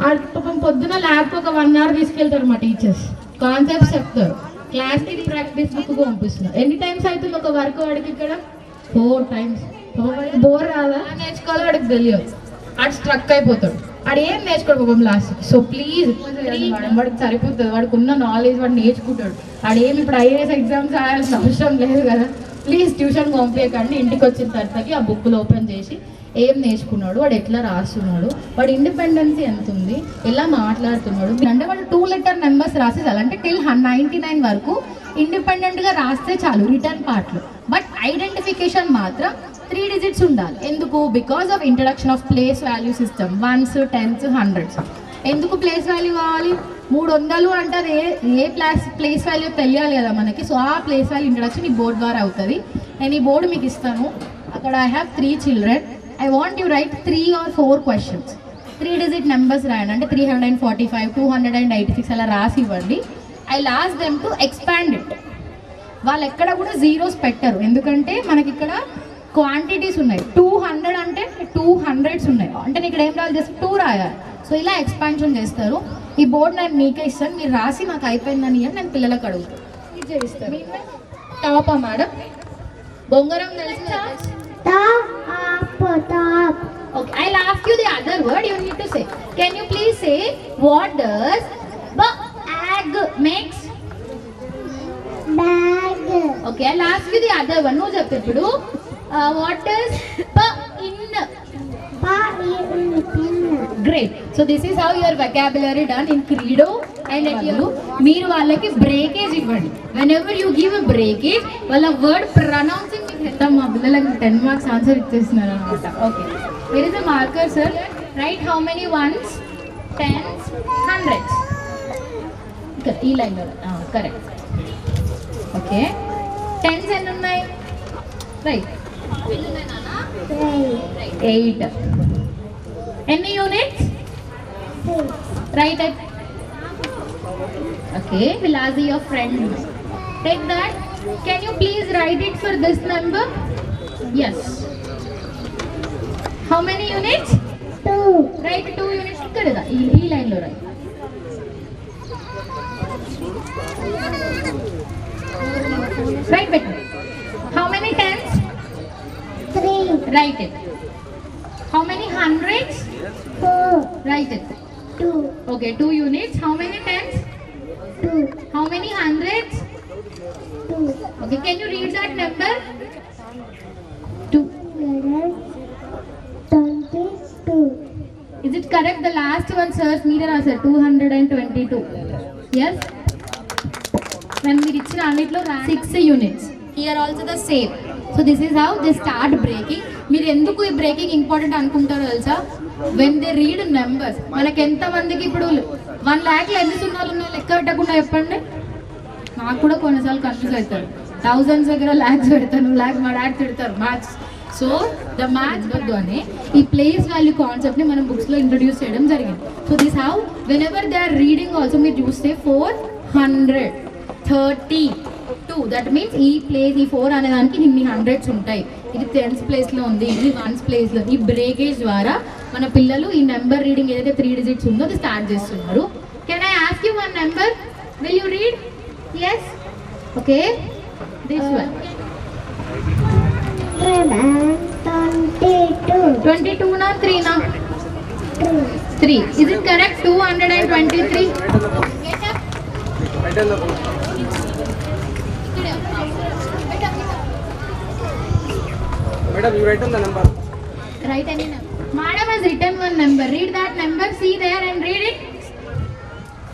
పాపం పొద్దున ల్యాబ్ ఒక 1 hour తీసుకెళ్తారు మా టీచర్స్, కాన్సెప్ట్స్ చెప్తారు, క్లాస్కి ప్రాక్టీస్ బుక్ పంపిస్తున్నారు. ఎన్ని టైమ్స్ అవుతుంది ఒక వర్క్ వాడికి ఇక్కడ? 4 times. బోర్ రాదా? నేర్చుకోవాలో వాడికి తెలియదు, వాడు స్ట్రక్ అయిపోతాడు, వాడు ఏం నేర్చుకోడు పాపం లాస్ట్. సో ప్లీజ్ వాడికి సరిపోతుంది, వాడికి ఉన్న నాలెడ్జ్ వాడు నేర్చుకుంటాడు. వాడు ఏమి ఇప్పుడు ఐఏఎస్ ఎగ్జామ్స్ రాయాల్సిన అవసరం లేదు కదా. ప్లీజ్ ట్యూషన్ పంపించకండి, ఇంటికి వచ్చిన తర్వాతకి ఆ బుక్లు ఓపెన్ చేసి ఏం నేర్చుకున్నాడు, వాడు ఎట్లా రాస్తున్నాడు, వాడు ఇండిపెండెన్సీ ఎంత ఉంది, ఎలా మాట్లాడుతున్నాడు అంటే వాళ్ళు 2 letter నెంబర్స్ రాసేసాలి. అంటే టిల్ 99 వరకు ఇండిపెండెంట్గా రాస్తే చాలు రిటర్న్ పార్ట్లో. బట్ ఐడెంటిఫికేషన్ మాత్రం 3 digits ఉండాలి. ఎందుకు? Because of introduction of place value system, 1s, 10s, 100s. ఎందుకు ప్లేస్ వాల్యూ కావాలి? 300 అంటే అది ఏ ప్లేస్ వాల్యూ తెలియాలి కదా మనకి. సో ఆ ప్లేస్ వాల్యూ ఇంట్రడక్షన్ ఈ బోర్డు ద్వారా అవుతుంది. నేను ఈ బోర్డు మీకు ఇస్తాను. అక్కడ I have 3 children. I want you write 3 or 4 questions. 3 digit numbers రాయండి. అంటే 345, 286 అలా రాసి ఇవ్వండి. ఐ లాస్ దెమ్ టు ఎక్స్పాండ్ ఇట్. వాళ్ళు ఎక్కడ కూడా జీరోస్ పెట్టరు, ఎందుకంటే మనకి ఇక్కడ క్వాంటిటీస్ ఉన్నాయి. 200 అంటే 200s ఉన్నాయి, అంటే ఇక్కడ ఏం రాయాలి? జస్ట్ 2 రాయాలి. సో ఇలా ఎక్స్పాన్షన్ చేస్తారు. ఈ బోర్డు నేను మీకే ఇస్తాను, మీరు రాసి నాకు అయిపోయిందని అని నేను పిల్లలకు అడుగుతాను. ఇది చేయిస్తాను. టాపా మేడం? బొంగరం తెలిసిన top. Okay, I'll ask you the other word. You need to say. Can you please say what does bag makes? Bag. Okay, I'll ask you the other one. No, చెప్తా ఇప్పుడు. What does in? Great. So this is how your vocabulary done in Credo and at you. మీరు వాళ్ళకి breakage ఇవ్వండి. Whenever you give a breakage, వాళ్ళ word pronouncing మా పిల్లలకి 10 marks answer ఇచ్చేస్తున్నారు అనమాట. Okay, there is a marker, sir. Write how many 1s, 10s, 100s. ఈ లైన్లో కరెక్ట్. ఓకే, 10s ఎన్ని ఉన్నాయి? రైట్. 8. ఎన్ని units? Right. Okay, will ask your friend. Take that. Can you please write it for this number? Yes. How many units? 2. Write 2 units. ikkada ee line lo write. Write better. How many tens? 3. Write it. How many hundreds? 4. Write it. 2. Okay, 2 units. How many tens? 2. How many hundreds? 2. Okay, can you read that number? 2. 22. Is it correct? The last one, sir, meter answer 222. Yes? When we reach anitlo 6 units. Here also the same. So this is how they start breaking. మీరు ఎందుకు ఈ breaking important అనుకుంటారో తెలుసా? When they read numbers. మనకి ఎంతమందికి ఇప్పుడు 1 lakh ఎన్ని సున్నాలు ఉన్నాయి లెక్క పెట్టకుండా చెప్పండి. నాకు కూడా కొన్నిసార్లు కన్ఫ్యూజ్ అవుతారు. థౌజండ్స్ దగ్గర ల్యాక్స్ పెడతాను, ల్యాక్ మా డాడ్ తిడతారు మ్యాథ్స్. సో ద మ్యాథ్స్ వద్దు అని ఈ ప్లేస్ వాల్యూ కాన్సెప్ట్ని మనం బుక్స్లో ఇంట్రొడ్యూస్ చేయడం జరిగింది. So this how when ever they are reading also మీరు చూస్తే 432. దట్ మీన్స్ ఈ ప్లేస్ ఈ 4 అనే దానికి ఇన్ని 100s ఉంటాయి. ఇది 10th ప్లేస్లో ఉంది, ఇది 1st ప్లేస్లో. ఈ బ్రేకేజ్ ద్వారా మన పిల్లలు ఈ నెంబర్ రీడింగ్ ఏదైతే 3 digits ఉందో అది స్టార్ట్ చేస్తున్నారు. Can I ask you 1 number? Will you read? Yes? Okay. This one. 22 na 3 na? 3. Is it correct? 223. Get up. Madam, you write down the number. Write any number. Madam has written 1 number. Read that number. See there and read it.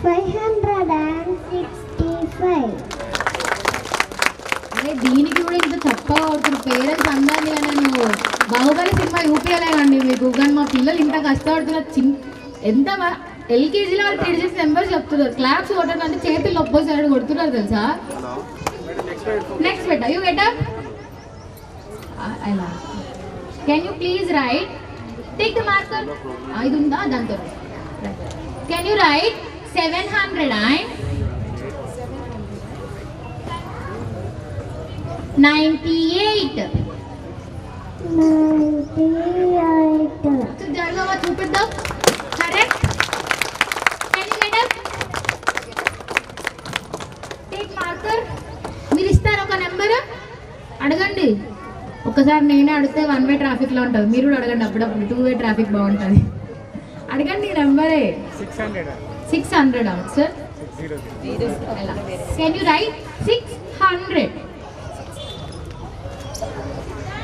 565. దీనికి కూడా ఇంత చప్పగా అవుతుంది. Parents అందాలి అని నువ్వు Baahubali cinema యూపీఎలేదండి మీకు, కానీ మా పిల్లలు ఇంత కష్టపడుతున్నారు. ఎంత ఎల్కేజీలో వాళ్ళు 3 digits నెంబర్స్ చెప్తున్నారు. క్లాప్స్ కొట్టడం అంటే చేతులు నొప్పి సైడ్ కొడుతున్నారు తెలుసా. Next beta you get up. Can you please right? Take the marker. ఇది ఉందా దాంతో? Can you right 798? జరగవా చూపిద్దాం. కరెక్ట్. ఒక్కసారి నేనే అడిగితే 1 వే ట్రాఫిక్లో ఉంటుంది, మీరు కూడా అడగండి అప్పుడప్పుడు 2 వే ట్రాఫిక్ బాగుంటుంది. అడగండి నెంబరే 600 సార్. Can you right 600?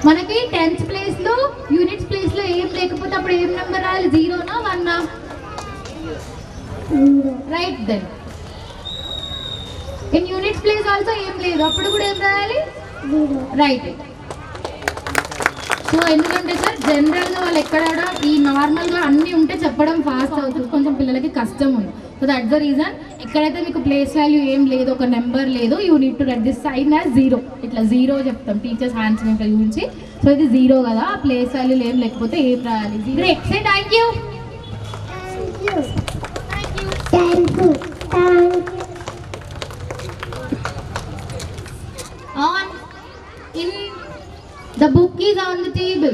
మనకి 10th ప్లేస్లో యూనిట్స్ ప్లేస్లో ఏం లేకపోతే అప్పుడు ఏం నెంబర్ రాయాలి? 0నా 1నా? Right then. In units place also ఏం లేదు, అప్పుడు కూడా ఏం రాయాలి? రైట్. సో ఎందుకంటే సార్ జనరల్గా వాళ్ళు ఎక్కడ ఈ నార్మల్గా అన్నీ ఉంటే చెప్పడం ఫాస్ట్ అవుతుంది, కొంచెం పిల్లలకి కష్టం ఉంది. So that's the reason. ఎక్కడైతే మీకు ప్లేస్ వాల్యూ ఏం లేదు, ఒక నెంబర్ లేదు, you need to write this sign as 0. ఇట్లా 0 చెప్తాం టీచర్స్ హ్యాండ్స్ ఇంకా చూపించి. సో ఇది 0 కదా, ఆ ప్లేస్ వాల్యూ ఏం లేకపోతే ఏం రాయాలి? Great. Say thank you. On in the book is on the table,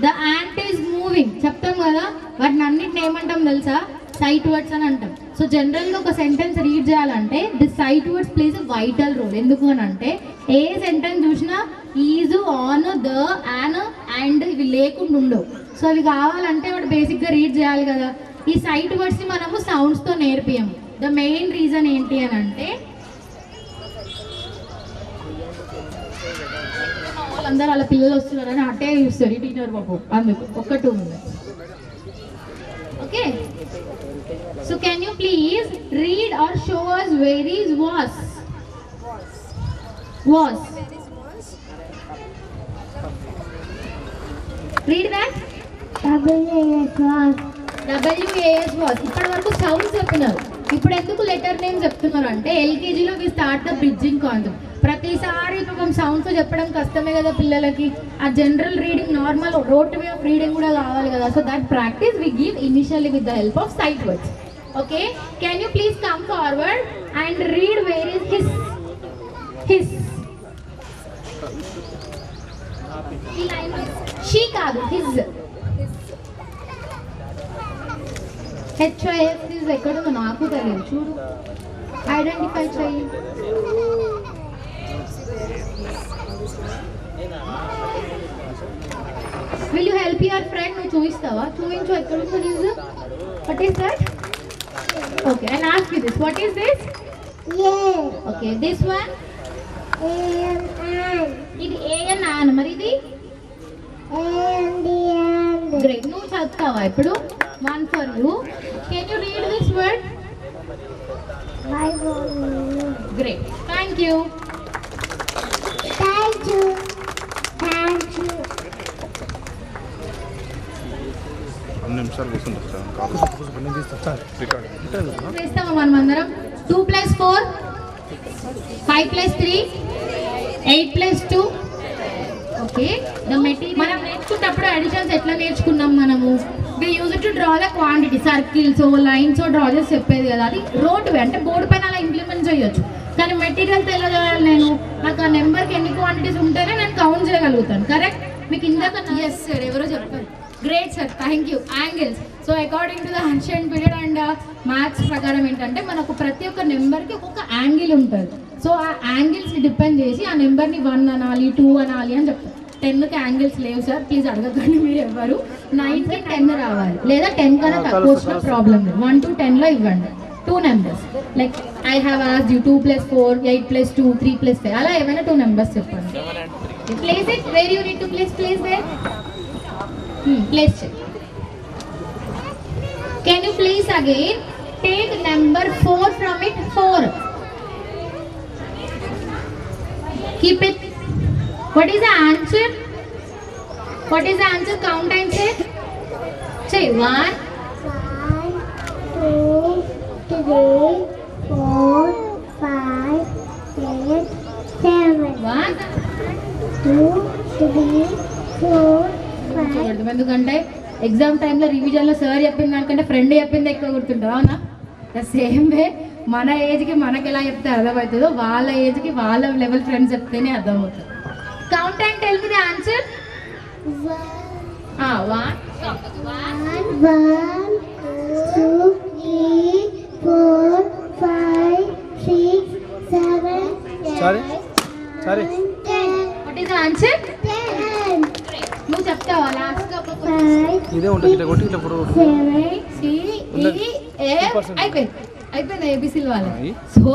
the ant is moving చెప్తాం కదా, వాటిని అన్నిటిని ఏమంటాం తెలుసా? సైట్ వర్డ్స్ అని అంటాం. సో జనరల్గా ఒక సెంటెన్స్ రీడ్ చేయాలంటే this sight words plays a vital role. ఎందుకు అని అంటే ఏ సెంటెన్స్ చూసినా is, on, the, an, and ఇవి లేకుండా ఉండవు. సో అవి కావాలంటే వాడు బేసిక్గా రీడ్ చేయాలి కదా. ఈ సైట్ వర్డ్స్ని మనము సౌండ్స్తో నేర్పియము. ద మెయిన్ రీజన్ ఏంటి అని అంటే అందరూ వాళ్ళ పిల్లలు వస్తున్నారని అట్టే చూస్తారు ఈ టీచర్ బాబు, అందుకు ఒక 2 minutes. Okay, so can you please read or show us where is was? Was. Read that. WAS was. ఇప్పటి వరకు సౌండ్స్ చెప్తున్నారు, ఇప్పుడు ఎందుకు లెటర్ నేమ్ చెప్తున్నారు అంటే ఎల్కేజీలో we start the bridging concept. ప్రతిసారి పాపం సౌండ్స్ చెప్పడం కష్టమే కదా పిల్లలకి. ఆ general reading, normal rote way of reading కూడా కావాలి కదా. So that practice we give initially with the help of sight words. Okay, can you please come forward and read where is his? His ఈ line she కాదు, his. HIS ఎక్కడుందో నాకు తెలియదు, చూడు, identify చేయి. Will you help your friend? నువ్వు చూపిస్తావా? చూపించు, ఎక్కడుందో his. What is that? Okay, I'll ask you this. What is this? Okay, this one? ఇది AN ఆన్, మరి ఇది గ్రేట్. నువ్వు చదువుతావా ఇప్పుడు? 1 for you. Can you read this word? Great. Thank you. చేస్తామా మనం అందరం? 2 + 4 5 + 3 8 + 2. ఓకే, ద మెటీరియల్ మనం నేర్చుకున్నప్పుడు అడిషన్స్ ఎట్లా నేర్చుకున్నాం మనము? We use to draw the quantity, circles, lines draw చేసి చెప్పేది కదా. అది రోడ్ వే అంటే బోర్డు పైన అలా ఇంప్లిమెంట్ చేయొచ్చు. కానీ మెటీరియల్తో ఎలా చేయాలి? నేను నాకు ఆ నెంబర్కి ఎన్ని క్వాంటిటీస్ ఉంటేనే నేను కౌంట్ చేయగలుగుతాను. కరెక్ట్? మీకు ఇందాక ఎస్ సార్ ఎవరో చెప్పారు. Great sir, thank you. Angles. So according to the ancient period and maths ప్రకారం ఏంటంటే మనకు ప్రతి ఒక్క నెంబర్కి ఒక్కొక్క యాంగిల్ ఉంటుంది. సో ఆ యాంగిల్స్ని డిపెండ్ చేసి ఆ నెంబర్ని 1 అనాలి, 2 అనాలి అని చెప్తారు. 10కి యాంగిల్స్ లేవు సార్, ప్లీజ్ అడగకండి మీరు ఎవరు. 9కి 10 రావాలి, లేదా 10 కన్నా తక్కువ వచ్చిన ప్రాబ్లం లేదు. 1 to 10లో ఇవ్వండి 2 numbers. Like I have asked you 2 + 4 8 + 2 3 + 5 అలా ఏమైనా 2 నెంబర్స్ చెప్పండి. Place it where you need to place there. Place check. Can you please again take number 4 from it? 4. Keep it. What is the answer? What is the answer? Count and say. Say 1 2 3 4 5 6 7. 1 2 3 4 5. ఎందుకంటే exam టైంలో రివిజన్లో sir చెప్పింది దానికంటే friend చెప్పింది ఎక్కువ గుర్తుంటుంది. అవునా? The same వే మన ఏజ్కి మనకి ఎలా చెప్తే అర్థమవుతుందో వాళ్ళ ఏజ్కి వాళ్ళ లెవెల్ ఫ్రెండ్స్ చెప్తేనే అర్థమవుతుంది. Count and tell me the answer. 1 2 3 4 5 6 7 Sorry? 10. What is the answer? 10. ఇదే ఉంటుంది ఇట్లా కొట్టి ఇట్లా ఇప్పుడు 7 అయిపోయింది ఏబిసిల్ వాళ్ళకి. సో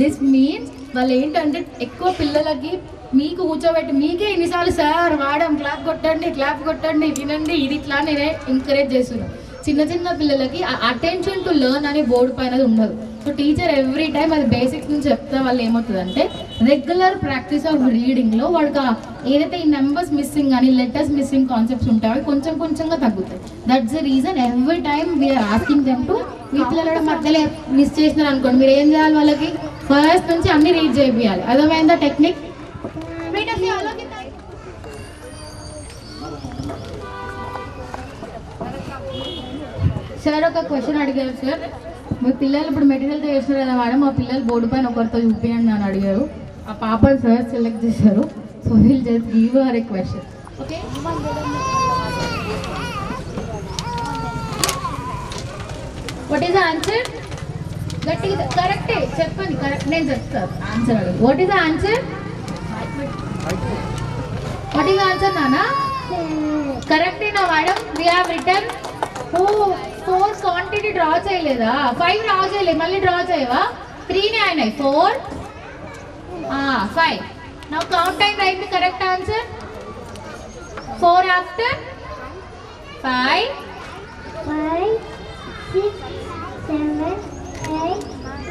దిస్ మీన్స్ వాళ్ళు ఏంటంటే ఎక్కువ పిల్లలకి మీకు కూర్చోబెట్టి మీకే ఎన్నిసార్లు సార్ వాడడం క్లాప్ కొట్టండి వినండి ఇది ఇట్లా నేనే ఎంకరేజ్ చేస్తున్నాను. చిన్న చిన్న పిల్లలకి అటెన్షన్ టు లెర్న్ అనే బోర్డు పైన ఉండదు. సో టీచర్ ఎవ్రీ టైం అది బేసిక్స్ నుంచి చెప్తే వాళ్ళు ఏమవుతుందంటే రెగ్యులర్ ప్రాక్టీస్ ఆఫ్ రీడింగ్లో వాడికి ఏదైతే ఈ నెంబర్స్ మిస్సింగ్ కానీ లెటర్స్ మిస్సింగ్ కాన్సెప్ట్స్ ఉంటాయో అవి కొంచెం కొంచెంగా తగ్గుతాయి. That's the reason every time we are asking them to మీ పిల్లలు మధ్యలో మిస్ చేసినారు అనుకోండి మీరు ఏం చేయాలి వాళ్ళకి ఫస్ట్ నుంచి అన్ని రీడ్ చేయాలి. అర్థమైందా టెక్నిక్? సార్ ఒక క్వశ్చన్ అడిగారు సార్, మీ పిల్లలు ఇప్పుడు మెటీరియల్తో చేస్తున్నారు కదా మేడం, మా పిల్లలు బోర్డు పైన ఒకరితో చూపించండి అని అడిగారు. ఆ పాపను సార్ సెలెక్ట్ చేశారు. So will just give her a question. Okay, what is the answer? గట్టిగా కరెక్టే చెప్పండి. కరెక్ట్ నేను చెప్తాను ఆన్సర్ అడుగు. What is the answer? What is the answer నానా? కరెక్టేనా madam? We have written 4 quantity draw చేయలేదా? 5 డ్రా చేయలేదు, మళ్ళీ డ్రా చేయవా? 3నే అయినాయి, 4 5. Now count time right the correct answer. 4 after 5 6 7 8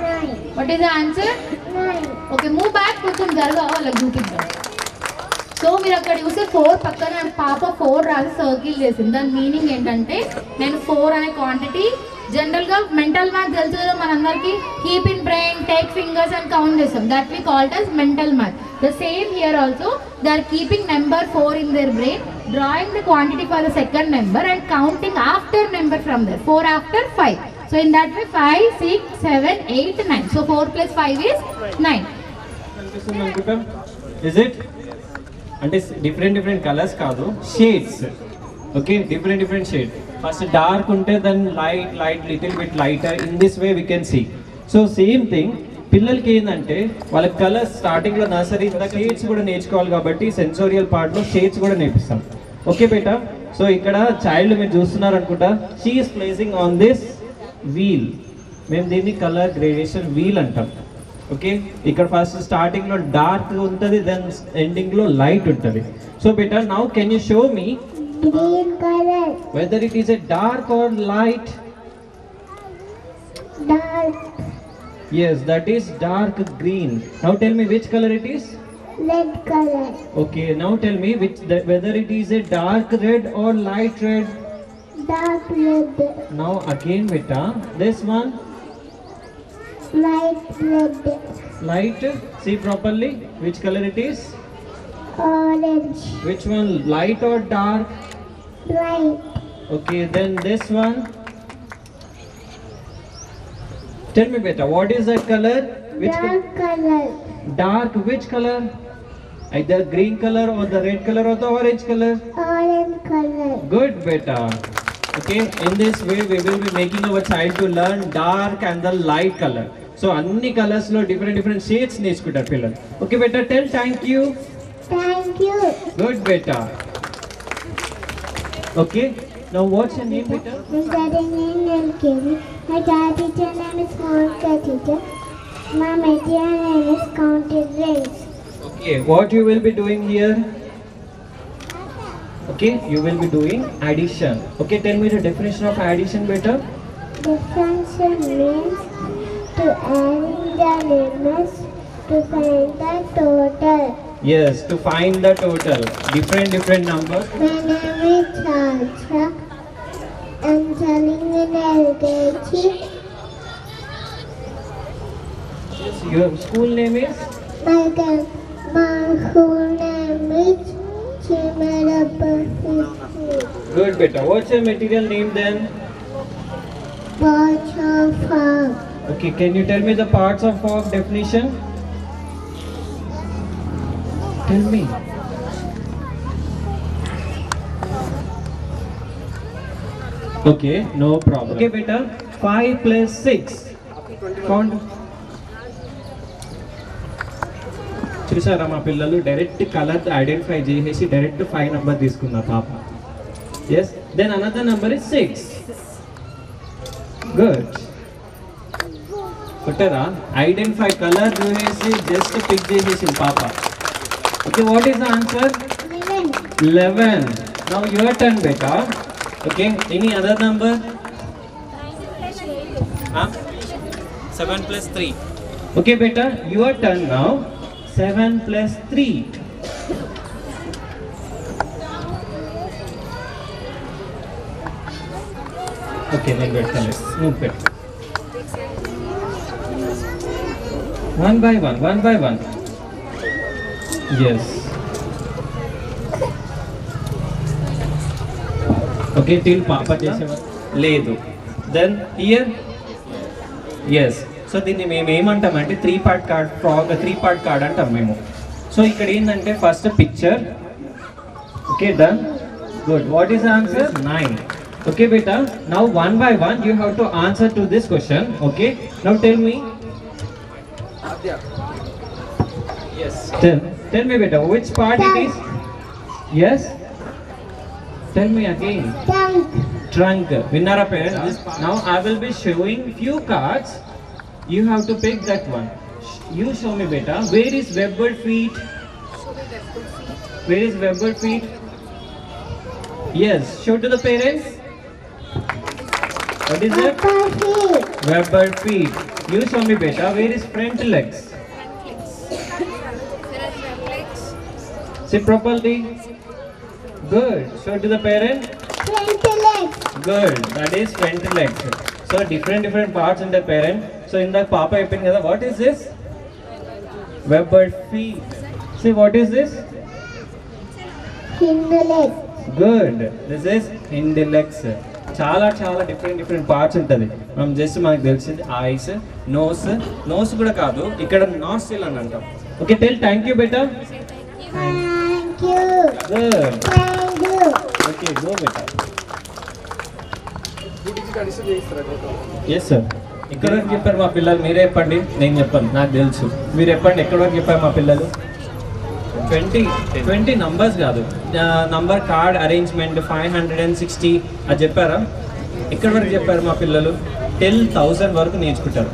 9. What is the answer? 9. Okay, move back, కొంచెం జరగా వాళ్ళకి చూపిద్దాం. సో మీరు అక్కడ చూస్తే 4 పక్కన పాప 4 రాసి సర్కిల్ చేసింది. దాని మీనింగ్ ఏంటంటే నేను 4 అనే క్వాంటిటీ జనరల్గా మెంటల్ మ్యాథ్ తెలుసు కదా మనందరికీ, keep in brain, take fingers and count చేస్తాం. That we called as mental math. The same here also they are keeping number 4 in their brain, drawing the quantity for the second number and counting after number from there. 4 after 5. So in that way 5 6 7 8 9. So 4 plus 5 is 9. Is it? అంటే different colours కాదు, shades. Okay, different shade. First dark ఉంటే then light little bit lighter. In this way we can see. So same thing పిల్లలకి ఏంటంటే వాళ్ళ colours స్టార్టింగ్లో nursery shades కూడా నేర్చుకోవాలి కాబట్టి సెన్సోరియల్ పార్ట్లో షేడ్స్ కూడా నేర్పిస్తాం. ఓకే బేటా? సో ఇక్కడ చైల్డ్ మీరు చూస్తున్నారు అనుకుంటా, she is placing on this wheel. మేము దీన్ని కలర్ గ్రేడేషన్ వీల్ అంటాం. ఓకే, ఇక్కడ ఫస్ట్ స్టార్టింగ్ లో డార్క్ ఉంటుంది, దెన్ ఎండింగ్ లో లైట్ ఉంటుంది. సో బేటా now can you show me Green color. Whether it is a dark or light? Dark. Yes, that is dark green. Now tell me which color it is? Red color. Okay, now tell me whether it is a dark red or light red? Dark red. Now again beta, this one Light red. light. See properly which color it is? Orange. Which one, light or dark? Light. Okay, then this one. Tell me beta, what is that color? Which Dark color. dark, which color? Either green color or the red color or the orange color? Orange color. Good beta. Okay, in this way we will be making our child to learn dark and the light color. So అన్ని colours లో different shades నేర్చుకుంటారు పిల్లలు. Okay బేటా, tell thank you. Thank you. Good beta. Okay, now watts your name beta? My daddy name LKV. My dad teacher name is Monica teacher. My material name is Counted Rays. Okay, what you will be doing here? Okay, you will be doing addition. Okay, tell me the definition of addition beta. Differential means to add in the limits to find the total. Yes, to find the total. Different numbers. My name is Chacha. I'm studying in LKG. Your school name is? My whole name is Chimarappa. Good beta. What's your material name then? Watch of fog. Okay, can you tell me the parts of fog definition? Tell me. Okay, no problem. Okay, beta. 5 plus 6. Count. చూసారా మా పిల్లలు direct colour identify చేసేసి direct 5 number తీసుకున్నారు పాప. Yes, Then another number is 6. Good. Kuttara, identify color just pick this in Papa. Okay, what is the answer? 11. Now your turn, beta. Okay, any other number? 7 plus 3. Okay, beta, your turn now. 7 plus 3. Okay, then wait, let's move it. One by one. Yes. Okay, till Papa లేదు. Then here, yes. So దీన్ని మేము ఏమంటామంటే 3-part card, frog 3-part card అంటాం మేము. So ఇక్కడ ఏంటంటే first picture. Okay, done. Good. What is the answer? 9. Okay, beta. Now one by one you have to answer to this question. Okay. Now tell me. Yes. Tell me, beta. Which part it is? Yes. Tell me again. Trunk. Vinnara parents. Now I will be showing few cards. You have to pick that one. You show me, beta. Where is Weber feet? Where is Weber feet? Yes. Show to the parents. What is it? Weber feet. You show me, beta. Where is front legs? Sit properly. Good. Show to the parent. Front legs. Good. That is front legs. So different parts in the parent. So in the Papa open, what is this? Weber feet. See, what is this? Hind legs. Good. This is hind legs. చాలా different parts ఉంటుంది. మనం just మనకు తెలిసింది ice, nose కూడా కాదు, ఇక్కడ nostril అని అంటాం. ఓకే, టెల్ థ్యాంక్ యూ బేటా. Thank you. Good. Thank you. Okay, go బేటా. Yes sir. ఎక్కడ వరకు చెప్పారు మా పిల్లలు? మీరే చెప్పండి, నేను చెప్పాను, నాకు తెలుసు. మీరు చెప్పండి, ఎక్కడ వరకు చెప్పారు మా పిల్లలు? 20 నంబర్స్ కాదు, నంబర్ కార్డ్ అరేంజ్మెంట్ 560 అది చెప్పారా? ఎక్కడి వరకు చెప్పారు మా పిల్లలు? 10,000 వరకు నేర్చుకుంటారు.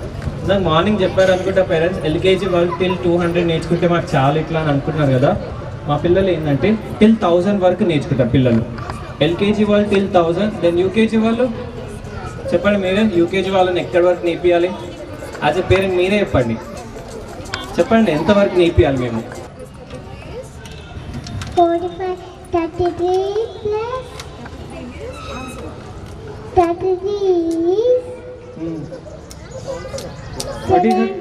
నాకు మార్నింగ్ చెప్పారు అనుకుంటా పేరెంట్స్, ఎల్కేజీ వరకు 200 నేర్చుకుంటే మాకు చాలా ఇట్లా అని అనుకుంటున్నారు కదా. మా పిల్లలు ఏంటంటే 10,000 వరకు నేర్చుకుంటారు పిల్లలు. ఎల్కేజీ వాళ్ళు 10,000. దెన్ యూకేజీ వాళ్ళు చెప్పండి మీరే, యూకేజీ వాళ్ళని ఎక్కడి వరకు నేర్పియాలి? యాజ్ ఎ పేరెంట్ మీరే చెప్పండి ఎంతవరకు నేర్పియాలి మేము? 45, 33 plus 33 is What is it?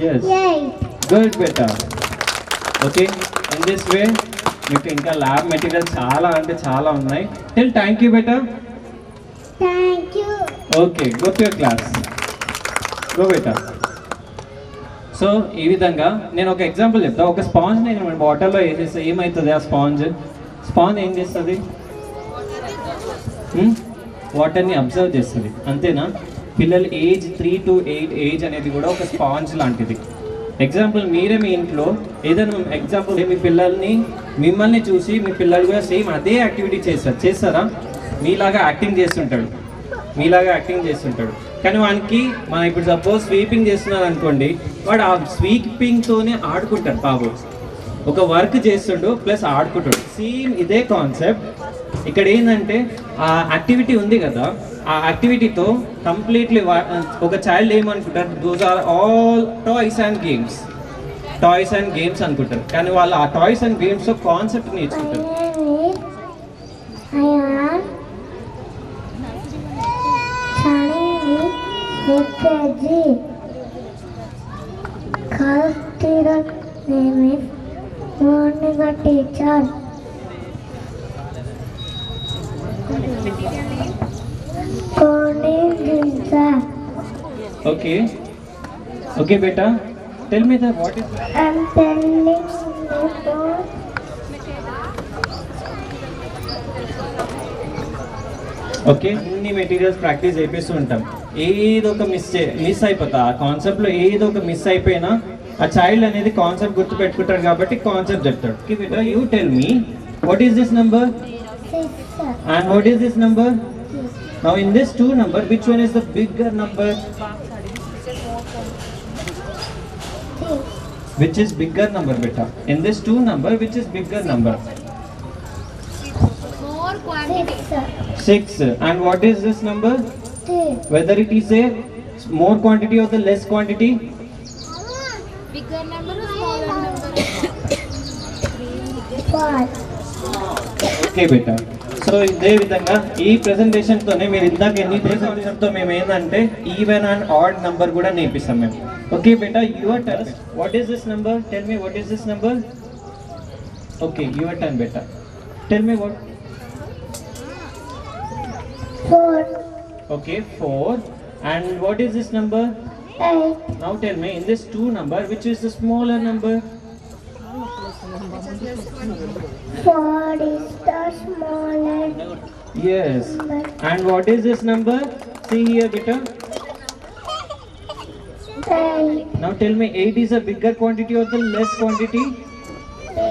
78. Good, beta. Okay, in this way మీకు ఇంకా ల్యాబ్ మెటీరియల్ చాలా ఉన్నాయి. టెల్ థ్యాంక్ యూ బేటా. Thank you. Okay, go to your class. Go beta. So ఈ విధంగా నేను ఒక ఎగ్జాంపుల్ చెప్తా. ఒక స్పాంజ్ నేను వాటర్లో వేసేస్తే ఏమవుతుంది? ఆ స్పాంజ్ ఏం చేస్తుంది? వాటర్ని అబ్జర్వ్ చేస్తుంది, అంతేనా? పిల్లలు ఏజ్ 3 to 8 ఏజ్ అనేది కూడా ఒక స్పాంజ్ లాంటిది. ఎగ్జాంపుల్ మీరే మీ ఇంట్లో ఏదైనా ఎగ్జాంపుల్ మీ మిమ్మల్ని చూసి మీ పిల్లలు కూడా సేమ్ అదే యాక్టివిటీ చేస్తారా? మీలాగా యాక్టింగ్ చేస్తుంటాడు. కానీ వానికి మనం ఇప్పుడు సపోజ్ స్వీపింగ్ చేస్తున్నాడు అనుకోండి, వాడు ఆ స్వీపింగ్తోనే ఆడుకుంటాడు. బాబు ఒక వర్క్ చేస్తుండు ప్లస్ ఆడుకుంటాడు. సేమ్ ఇదే కాన్సెప్ట్ ఇక్కడ ఏంటంటే ఆ యాక్టివిటీ ఉంది కదా, ఆ యాక్టివిటీతో కంప్లీట్లీ ఒక చైల్డ్ ఏమనుకుంటారు? Those are all toys and games అనుకుంటారు. కానీ వాళ్ళు ఆ టాయ్స్ అండ్ గేమ్స్తో కాన్సెప్ట్ నేర్చుకుంటారు. Teacher. Okay, beta. Tell me that what is. I'm telling you. Okay, ఇన్ని మెటీరియల్స్ ప్రాక్టీస్ చేపిస్తూ ఉంటాం. ఏదో ఒక మిస్ అయిపోతా, ఆ కాన్సెప్ట్లో ఏదో ఒక మిస్ అయిపోయినా ఆ చైల్డ్ అనేది కాన్సెప్ట్ గుర్తు పెట్టుకుంటాడు కాబట్టి కాన్సెప్ట్ చెప్తాడు. Okay beta, you tell me what is this number? 6, sir. And what is this number? Now in this 2 number, which one is the bigger number? 3, Which is bigger number, beta? In this 2 number, which is bigger number? 6, sir. 6. And what is this number? 3, Whether it is a more quantity or the less quantity? Bigger number or smaller number? 4, okay బేటా so ఇదే విధంగా ఈ presentation తోనే మీరు ఇందాక ఎన్ని presentation తో మేము ఏంటంటే ఈవెన్ అండ్ ఆడ్ నంబర్ కూడా నేర్పిస్తాం మేము okay beta your turn what is this number tell me what is this number okay your turn beta tell me what 4, okay 4 and what is this number 8, now tell me in this 2 number which is the smaller number 4 is the smaller yes number. and what is this number see here beta 8, now tell me 8 is a bigger quantity or the less quantity bigger.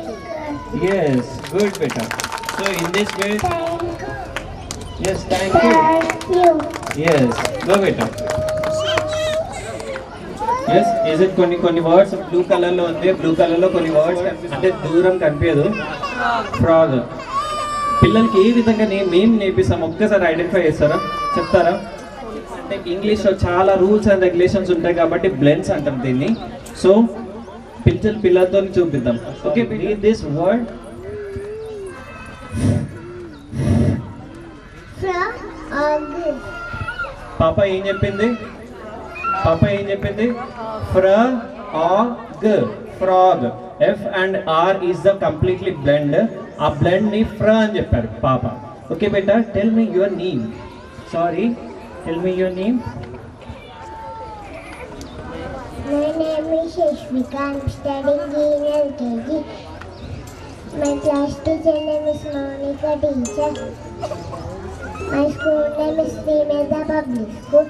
yes good beta so in this way yes thank you Thank you. yes go beta yes is it కొన్ని words blue color లో ఉంది blue color లో కొన్ని words అంటే దూరం కనిపించదు frog పిల్లలకి ఏ విధంగా మేము నేర్పిస్తాం ఒక్కసారి ఐడెంటిఫై చేస్తారా చెప్తారా అంటే ఇంగ్లీష్లో చాలా రూల్స్ అండ్ రెగ్యులేషన్స్ ఉంటాయి కాబట్టి బ్లెండ్స్ అంటాం దీన్ని సో పిల్లలతో చూపిద్దాం okay read this word Frog. పాప ఏం చెప్పింది frog F and R is the completely blend ఆ బ్లెండ్ ని అని చెప్పారు పాప ఓకే బేటా tell me your name sorry tell me your name My name is Shashmika. I'm studying in LKG. My class teacher name is Monica teacher. My school name is Sri Medha Public School.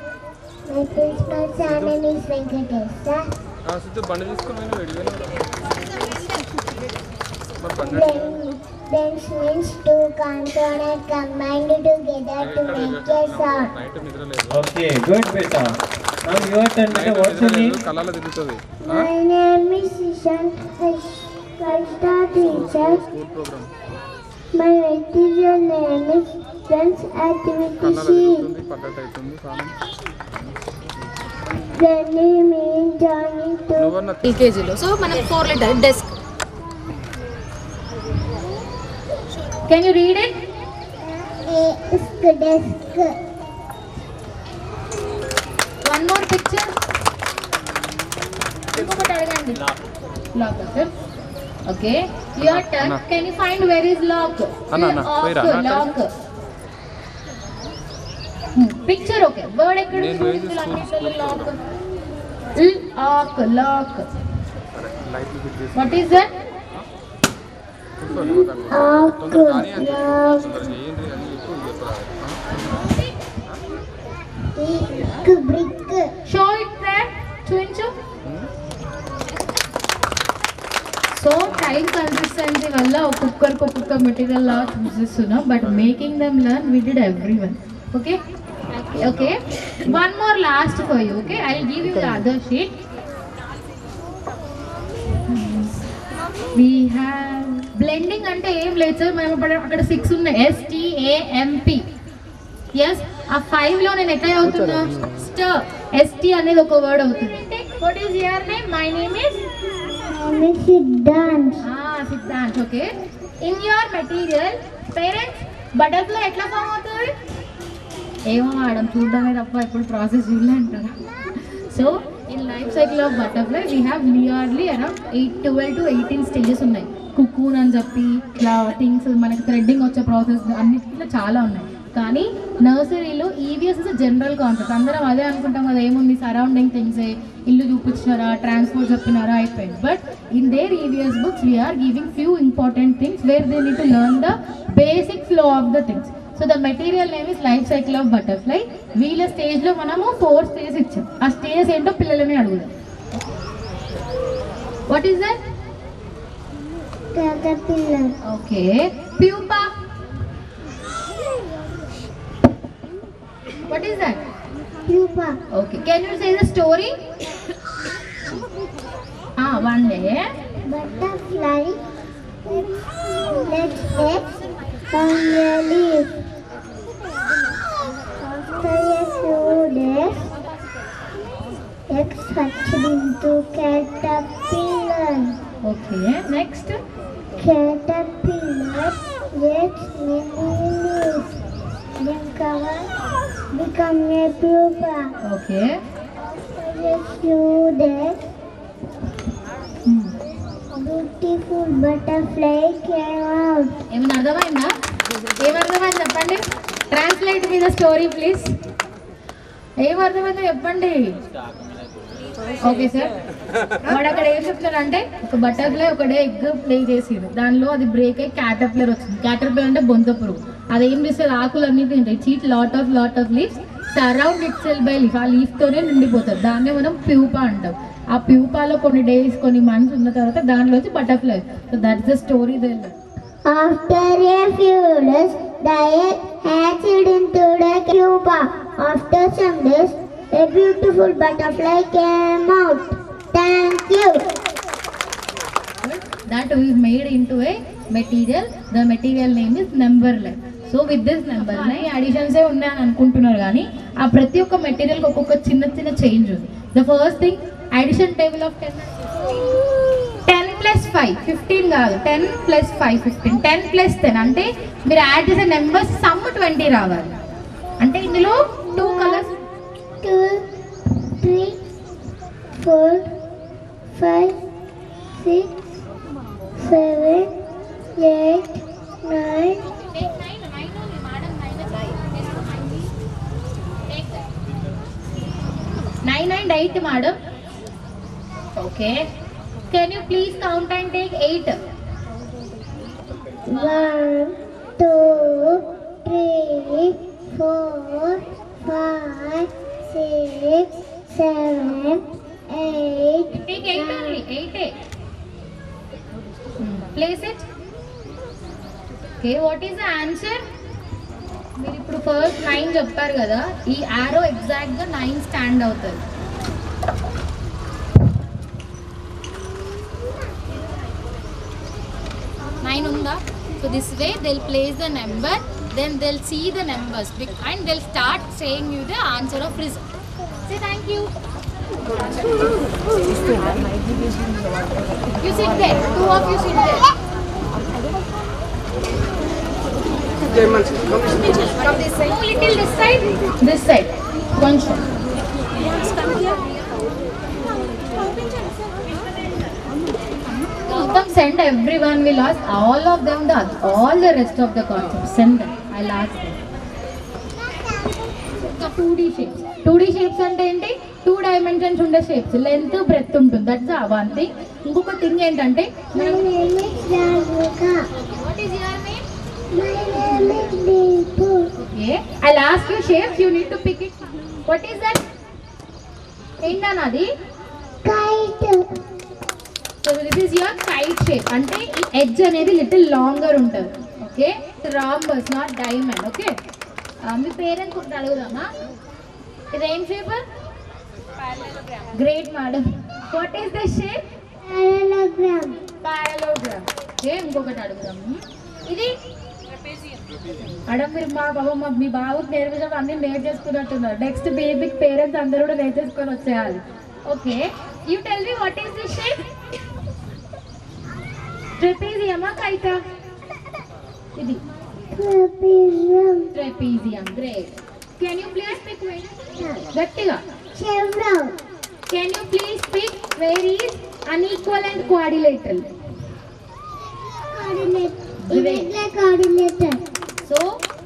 My principal sir name is Venkatesa. బండి తీసుకొని వెళ్ళి Blends means two consonants combined together to make a sound. Night నిద్ర లేదు okay good బేటా now your turn బేటా what's your name కళ్ళలో తిరుగుతుంది My name is Ishan. I teacher. School programme My material name is Friends Activity కళ్ళలో C. తిరుగుతుంది పడ్డట్టు అవుతుంది కానీ The name is Johnny to నువ్వన్న ఎల్కేజీలో సో మనకి 4 letter desk can you read it desk. One more picture ఇంకొకటి అడగండి lock sir okay your turn అన్న. Can you find where is lock అన్న, పోయిరా, అన్న, లాక్ పిక్చర్ ఓకే వర్డ్ ఎక్కడ నేను వేసి అన్నిటిలో లాక్ లాక్ లైట్లు ఫిట్ చేసి వాట్ ఈస్ దట్ తొందరగా కానీ అని తొందరగా చేయండి అని చెప్పి చెప్పరా Brick. షో ఇట్ దేర్ చూపించు సో టైం కన్సిస్టెన్సీ వల్ల ఒక్కొక్క మెటీరియల్ లా చూస్ చేస్తున్నాం but making them learn we did everyone okay okay one more last for you okay I will give you the other sheet we have blending అంటే ఏం లేదు sir మేము ఇప్పుడు అక్కడ 6 ఉన్నాయి STAMP ఎస్ ఆ 5 లో నేను ఎట్లా అవుతున్నా స్టర్ ST అనేది ఒక వర్డ్ అవుతుంది what is your name my name is Siddhant. Siddhant okay in your material parents butterfly ఎట్లా ఫామ్ అవుతుంది ఏమో మేడం చూడడమే తప్ప ఇప్పుడు ప్రాసెస్ చూడలే అంటారు so in life cycle of butterfly we have nearly around 12 to 18 stages ఉన్నాయి కుకూన్ అని చెప్పి ఇట్లా థింగ్స్ మనకి థ్రెడ్డింగ్ వచ్చే ప్రాసెస్ అన్నిటిలో చాలా ఉన్నాయి కానీ నర్సరీలో ఈవీఎస్ ఇస్ జనరల్ కాన్సెప్ట్ అందరం అదే అనుకుంటాం కదా ఏముంది సరౌండింగ్ థింగ్సే ఇల్లు చూపించినారా ట్రాన్స్పోర్ట్ చెప్పినారా అయిపోయింది but in their EVS books we're giving few important things where they need to learn the basic flow of the things so the material name is life cycle of butterfly వీళ్ళ స్టేజ్లో మనము 4 stages ఇచ్చాం ఆ stages ఏంటో పిల్లలని అడుగుదాం what is that Caterpillar. Okay pupa What is that? pupa. Okay. Can you say the story? One day. Butterfly lets eggs on the leaf. After a few days, eggs hatched into caterpillar. Okay. Next. Caterpillar gets many leaves. Then cover become a pupa. Okay. After a few days, beautiful butterfly came out. ఏమైనా అర్థమైందా? ఏమర్థమైంది చెప్పండి. Translate me the story please. ఏమర్థమైందో చెప్పండి. Okay sir. వాడు అక్కడ ఏం చెప్తాడంటే ఒక బటర్ఫ్లై ఒకటే ఎగ్ ప్లే చేసింది, దానిలో అది బ్రేక్ అయ్యి క్యాటర్పిల్లర్ వచ్చింది. క్యాటర్పిల్లర్ అంటే బొంత పురుగు. అది ఏం చేస్తుంది, ఆకులన్నీ తింటాయి. Cheat lot of leaves surround it cell by leaf. ఆ లీఫ్తోనే నిండిపోతుంది. దాన్నే మనం ప్యూపా అంటాం. ఆ ప్యూపాలో కొన్ని డేస్ కొన్ని మంత్స్ ఉన్న తర్వాత దానిలోంచి butterfly. So that's the story there. After a few days, the egg hatched into the pupa. After some days, a beautiful butterfly came out. Thank you. That is made into a material. The material name is number line. So with this number line అడిషన్సే ఉన్నాయని అనుకుంటున్నారు, కానీ ఆ ప్రతి ఒక్క మెటీరియల్కి ఒక్కొక్క చిన్న చిన్న చేంజ్ ఉంది. The first thing addition table of 10 + 5 15 కాదు, 10 + 5 15, 10 + 10 అంటే మీరు యాడ్ చేసే నెంబర్స్ సమ్ 20 రావాలి. అంటే ఇందులో 2 colours 2, 3, 4, 5, 6, 7, 8, 9. 9 and 8 madam. Okay, can you please count and take 8? 1, 2, 3, 4, 5, 6, 7, 8. Take 8 only, 8. Place it. Okay, what is the answer? మీరు ఇప్పుడు ఫస్ట్ 9 చెప్పారు కదా, ఈ ఆరో ఎగ్జాక్ట్గా 9 స్టాండ్ అవుతుంది. Nine ఉందా? So this way they'll place the number, then they'll see the numbers and they'll start saying you the answer of result. Say thank you. You sit there. 2 of you sit there. Come this side. No, little this side. This side. One shot. Gautam, send everyone. We'll ask all of them all the rest of the concepts. Send them. I'll ask them. 2D shapes. 2D shapes అంటే ఏంటి? 2 dimensions ఉండే shapes, length breath ఉంటుంది. That's one thing. ఇంకొక thing ఏంటంటే My name is Radhika. What is your name? My name is Deepu. Okay, I'll ask you shapes, you need to pick it. What is that? ఏంటన్నది? Kite. So this is your kite shape. అంటే ఈ edge అనేది little longer ఉంటుంది. Okay, rhombus not diamond. Okay, me parents ఒకటి అడుగుదామా? ఇదేం shape? Great madam. What is the shape? Parallelogram. Parallelogram. Okay, ఇంకొకటి అడుగుదాము. ఇది మేడం, మీరు మీ బాబుకి నేర్పించడం అన్ని నేర్చేసుకున్నట్టున్నారు. నెక్స్ట్ బేబీకి పేరెంట్స్ అందరూ కూడా నేర్చేసుకొని వచ్చేయాలి. Okay, you tell me what is this shape? ట్రెపీజియమా కైటా? ఇది Trapezium. Trapezium. Great. Can you please speak గట్టిగా? Chevron. Can you please speak where is unequal and quadrilateral? Coordinate. Irregular coordinator. So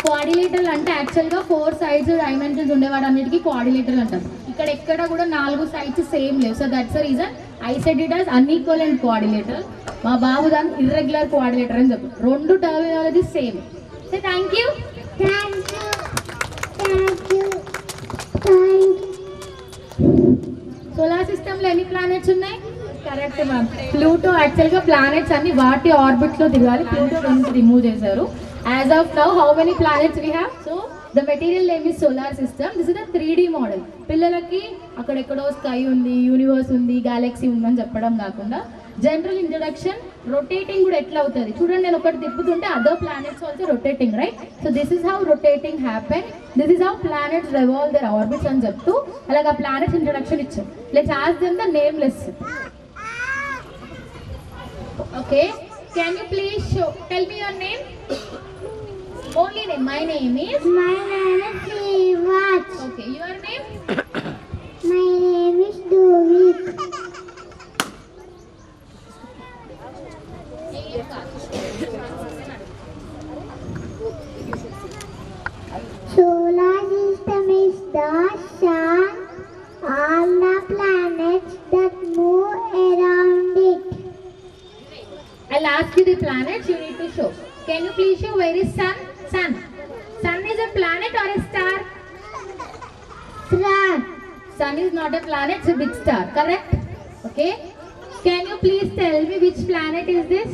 quadrilateral అంటే యాక్చువల్గా 4 సైడ్స్ డైమెన్షన్స్ ఉండేవాడు అన్నిటికీ quadrilateral అంటాం. ఇక్కడ ఎక్కడ కూడా 4 సైడ్స్ సేమ్ లేవు. So that's the reason I said it as unequal and quadrilateral. మా బాబు దాన్ని ఇర్రెగ్యులర్ క్వాడ్రిలేటర్ అని చెప్పు. 2 terminology same. So thank you. Thank you. Thank you. Thank you. Solar system లో ఎన్ని ప్లానెట్స్ ఉన్నాయి? Correct ma'am. ప్లూటో యాక్చువల్గా planets అన్ని వాటి ఆర్బిట్ లో తిరగాలి. ప్లూటో రిమూవ్ చేశారు. As of now how many planets we have? So the material name is solar system. This is the 3D model. పిల్లలకి అక్కడెక్కడో స్కై ఉంది, యూనివర్స్ ఉంది, గ్యాలక్సీ ఉందని చెప్పడం కాకుండా జనరల్ ఇంట్రడక్షన్, రొటేటింగ్ కూడా ఎట్లా అవుతుంది చూడండి. నేను ఒకటి తిప్పుతుంటే other planets also rotating, right? So this is how rotating happen, this is how planets revolve their orbits అని చెప్తూ అలాగా ప్లానెట్స్ ఇంట్రడక్షన్ ఇచ్చాం. Let's ask them the nameless. Okay, can you please tell me your name? Only name. My name is Srivat. Okay, your name? My name is Duvik. Solar system is the sun, all the planets that move around it. I'll ask you the planets you need to show. Can you please show where is sun? Sun is a planet or a star? Sun, Sun is not a planet, it's a big star, correct? Okay. Can you please tell me which planet is this?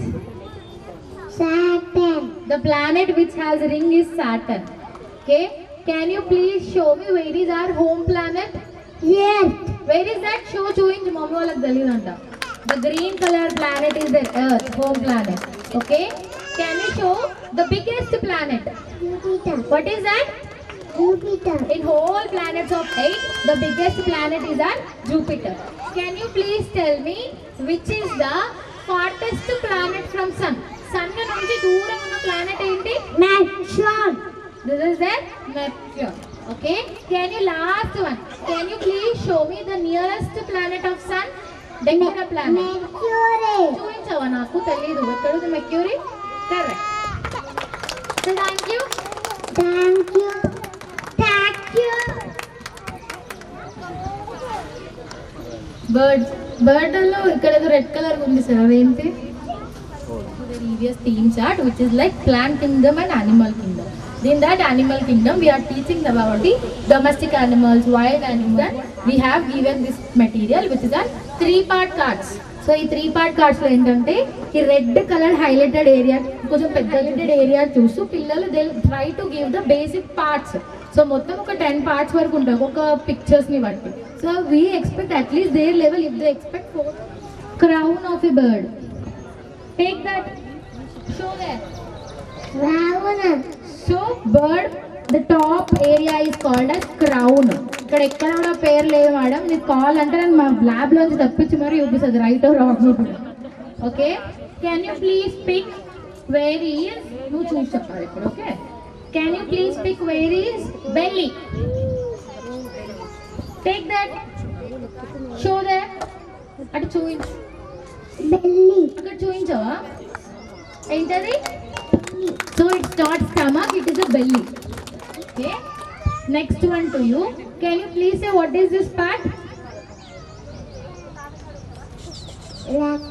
Saturn, The planet which has a ring is Saturn. Okay. Can you please show me where is our home planet? Earth, Where is that? Show చూపించు mummy వాళ్ళకి తెలియదంట. The green color planet is the Earth, home planet. Okay. Can you show the biggest planet? Jupiter, What is that? Jupiter, In whole planets of 8, the biggest planet is our Jupiter. Can you please tell me which is the farthest planet from Sun? Sun నుంచి దూరం ఉన్న planet ఏంటి? Neptune, This is the Neptune. Okay. Can you last one? Can you please show me the nearest planet of Sun? దగ్గర planet. Mercury. చూపించవా? నాకు తెలీదు. ఎక్కడుంది mercury? Correct. So thank you. Thank you. Thank you. బర్డ్లో ఇక్కడ ఏదో red colour ఉంది sir, అదేంటి? Previous theme chart which is like plant kingdom and animal kingdom. In that animal kingdom we are teaching about the domestic animals, wild animals, and we have given this material which is a 3-part cards. So ఈ 3-part cards లో ఏంటంటే ఈ red colour highlighted area, కొంచెం పెద్ద highlighted area చూస్తూ పిల్లలు they try to give the basic parts. So మొత్తం ఒక 10 parts వరకు ఉంటాయి ఒక పిక్చర్స్ ని బట్టి. So we expect at least their level if they expect crown of a bird. Take that, show there. Ravana, So bird, the top area is called as crown. ఇక్కడ ఎక్కడ కూడా పేరు లేదు మేడం, మీకు కావాలంటే నేను మా ల్యాబ్ లోంచి తప్పించి మరి చూపిస్తుంది right or wrong. Okay, can you please pick where is, నువ్వు చూసి చెప్పాలి ఇప్పుడు. Okay, can you please pick where is belly. Take that, show that. అటు చూపించు, belly, అక్కడ చూపించవా ఏంటది? So it's not stomach, it is a belly. Okay. Next one to you. Can you please say what is this part? legs,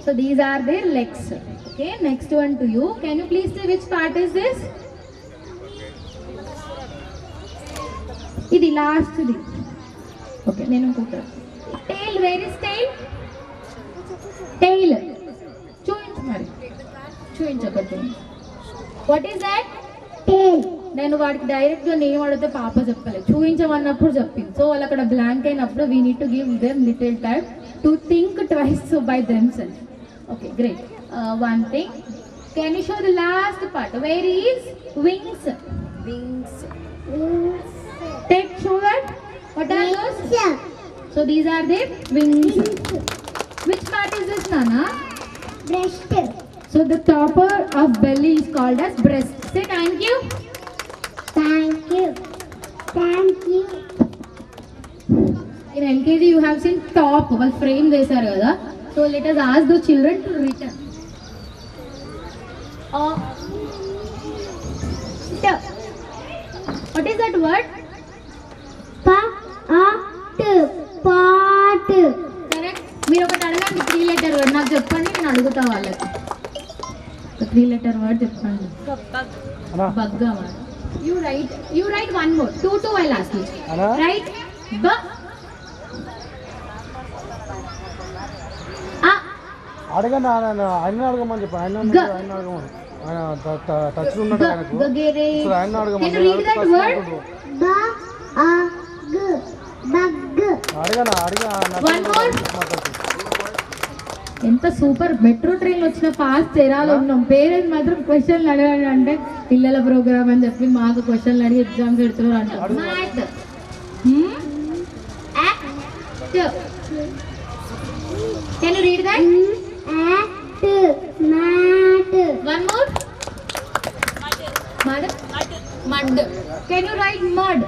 So these are their legs. Okay. Next one to you. Can you please say which part is this? Idi last di. Okay. Nenu inkoka. Tail. Where is tail? Tail. చూపించు మరి, చూపించకూడదు. What is that? tail, నేను వాడికి డైరెక్ట్గా name అడిగితే పాప చెప్పలేదు, చూపించమన్నప్పుడు చెప్పింది. సో వాళ్ళు అక్కడ బ్లాంక్ అయినప్పుడు we need to give them little time to think twice by them self. Okay, great. One thing, can you show the last part? Where is wings? wings, take, show that. What are those? wings, so these are the wings. Which part is this నానా? breast, So the topper of belly is called as breast. Say thank you. thank you, thank you. In LKG you have seen top, well frame చేశారు కదా. So let us ask the children to return. What is that word? Pot, pot, Correct. మీరు ఒకటి అడగండి 3 letter word. నాకు చెప్పండి, నేను అడుగుతా వాళ్ళకి. 3 letter word చెప్పండి. Bagga. You write one more. 2 I'll ask you. Right? B. అడగండి, ఆయన అడగమని చెప్పండి. ఆయన G. అడగమని టచ్ ఉన్నాడు ఆయనకు గగేరే. సో ఆయన Can అడగమని you read that word? One more. ఎంత సూపర్. మెట్రో ట్రైన్ వచ్చిన ఫాస్ట్ తెరాలో ఉన్నాం. పేరెంట్స్ మాత్రం క్వశ్చన్లు అడగాలి అంటే పిల్లల ప్రోగ్రామ్ అని చెప్పి మాకు క్వశ్చన్లు అడిగి ఎగ్జామ్స్ పెడుతున్నారు అంటారు. Mat. Can you read that? One more. Mud. Mud. Can you write mud?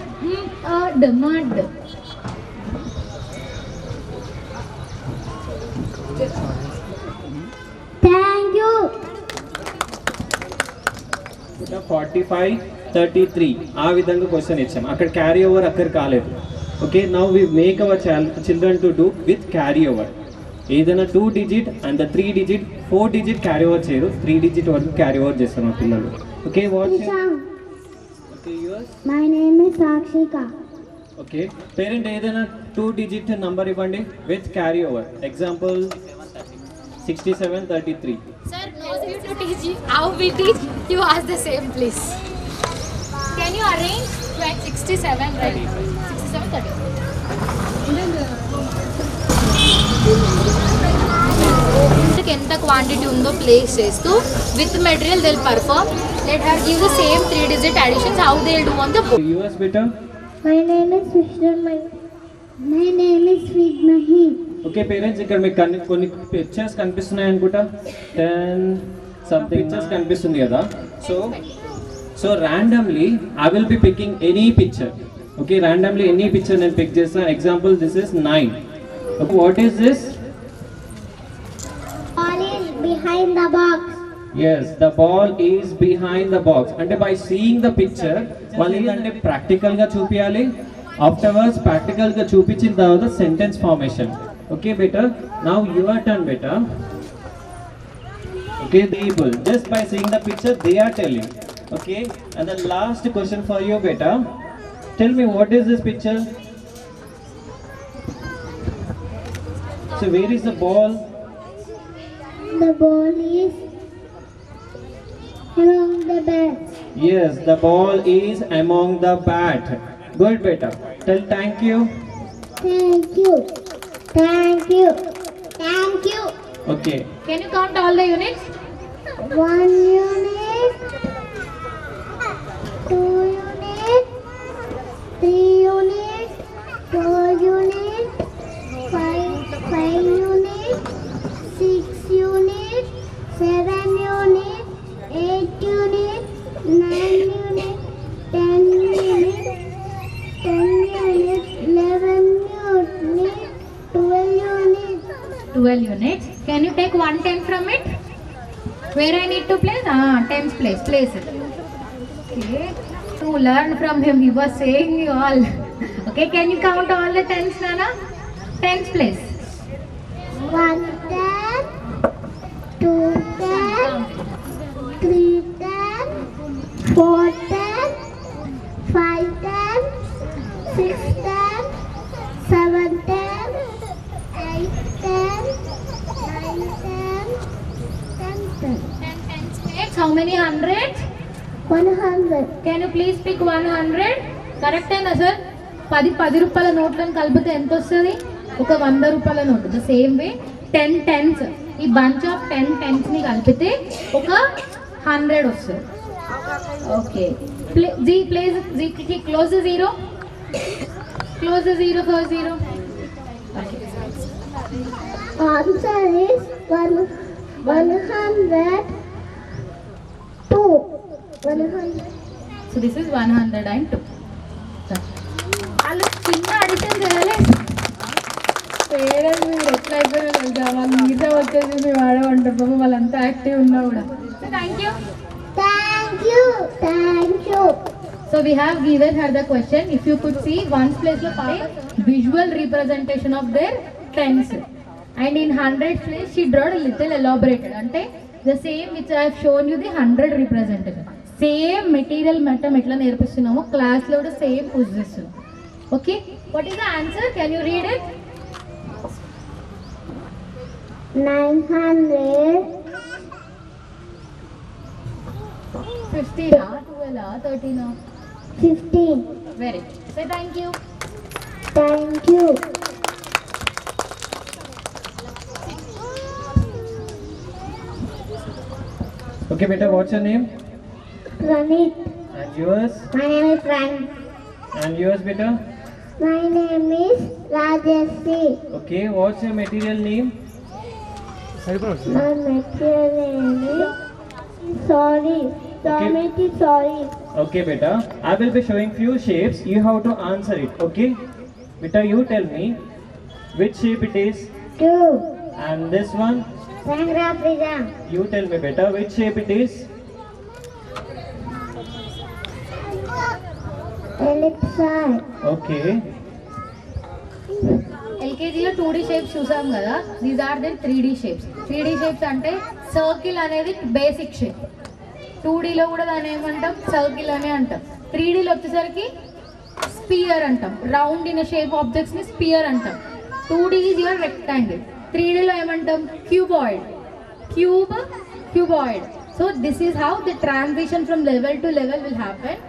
Mud. Thank you. 45-33 ఆ విధంగా క్వశ్చన్ ఇచ్చాం. అక్కడ క్యారీ ఓవర్ అక్కడ కాలేదు. Okay, now we make our children to do with carry over. ఏదైనా 2 digit and 3 digit 4 digit carry over చేయరు, 3 digit వరకు carry over చేస్తారు మా పిల్లలు. Okay, what My name is Sakshika. Okay, parent ఏదైనా 2 digit నంబర్ ఇవ్వండి with carry over. Example 67-33. Sir, no need to teach you how we teach. You ask the same, please. Can you arrange 67, right? 67, 30. ఎంత quantity ఉందో place చేస్తూ with material they'll perform. Let her give the same 3 digit additions how they will do on the board. US beta. My name is Vishnu. My name is Vidmahi. Okay parents, ఇక్కడ మీకు కొన్ని pictures కనిపిస్తున్నాయి అనుకుంటా. 10 something pictures కనిపిస్తుంది కదా. So randomly I will be picking any picture. Okay, randomly any picture నేను pick చేస్తాను. Example this is 9. Okay, what is this? All is behind the box. Yes, the ball is behind the box. అంటే by seeing the picture వాళ్ళు ఏంటంటే practical గా చూపించాలి. Afterwards practical గా చూపించిన తర్వాత సెంటెన్స్ ఫార్మేషన్. ఓకే బేటా, now your turn beta. Okay, people just by seeing the picture they are telling. Okay, and the last question for you beta, tell me what is this picture? So where is the ball? The ball is among the bats. Yes, the ball is among the bat. Good beta. Tell thank you. Thank you. Thank you. Thank you. Okay. Can you count all the units? 1 unit, 2 unit, 3 unit, 4 unit, 5 unit, 6 unit, 7 unit, 8 unit, 9 unit, 10 unit, 11 unit, 12 unit. 12 units. Can you take 1 10 from it? Where I need to place? Tens place. Place it. Okay. To learn from him, he was saying you all. Okay, can you count all the tens, Nana? Tens place. 1 10, 2 10, 3 10, 4 10, 5 10, 6 10, 7 10, 8 10, 9 10, 10 10. 10 tens place. How many hundreds? 100. Can you please pick 100? Correct అయినా sir? 10 రూపాయల నోట్లను కలిపితే ఎంత వస్తుంది? ఒక 100 రూపాయల note. The same way 10 tens, ఈ bunch of 10 tens ని కలిపితే ఒక 100 వస్తుంది. ఓకే, జీ ప్లేస్ జీ close the zero. Close the zero for zero. Okay, Answer is 102. 100. So this is 102. వాళ్ళు చిన్న అడిషన్ చేయాలి. పేరెంట్స్ మీరు ఎట్లా అయిపోయినా తెలుసా, వాళ్ళు మిగతా వచ్చేసి మేము ఆడమంటారు పాపం, వాళ్ళంతా యాక్టివ్ ఉన్నా కూడా. So thank you. Thank you. Thank you. So we have given her the question. If you could see, one's place lo visual representation of their tens, and in 100 place she drew a little elaborated. Ante the same which I have shown you, the 100 representation. Same material matter ఎట్లా నేర్పిస్తున్నామో class లో కూడా same push చేస్తున్నాం. Okay, what is the answer? Can you read it? 900. 15, 12, 13. 15. Very good. Say thank you. Thank you. Okay, beta, what's your name? Pranit. And yours? My name is Frank. And yours, beta? My name is Rajasri. Okay, what's your material name? My material name is sorry. Sorry. Okay, beta. I will be showing few shapes. You have to answer it. Okay, beta. You tell me which shape it is. 2. And this one. Sangra Prism. You tell me, beta, which shape it is. Ellipsoid. Okay. ఎల్కేజీలో 2D shapes చూసాం కదా, these are then 3D shapes. 3D shapes అంటే circle అనేది basic shape. 2Dలో కూడా దాన్ని ఏమంటాం, circle అనే అంటాం. 3Dలో వచ్చేసరికి స్పియర్ అంటాం. రౌండ్ ఇన్ షేప్ ఆబ్జెక్ట్స్ని స్పియర్ అంటాం. 2D is your rectangle. 3Dలో ఏమంటాం, cuboid. So this is how the transition from level to level will happen.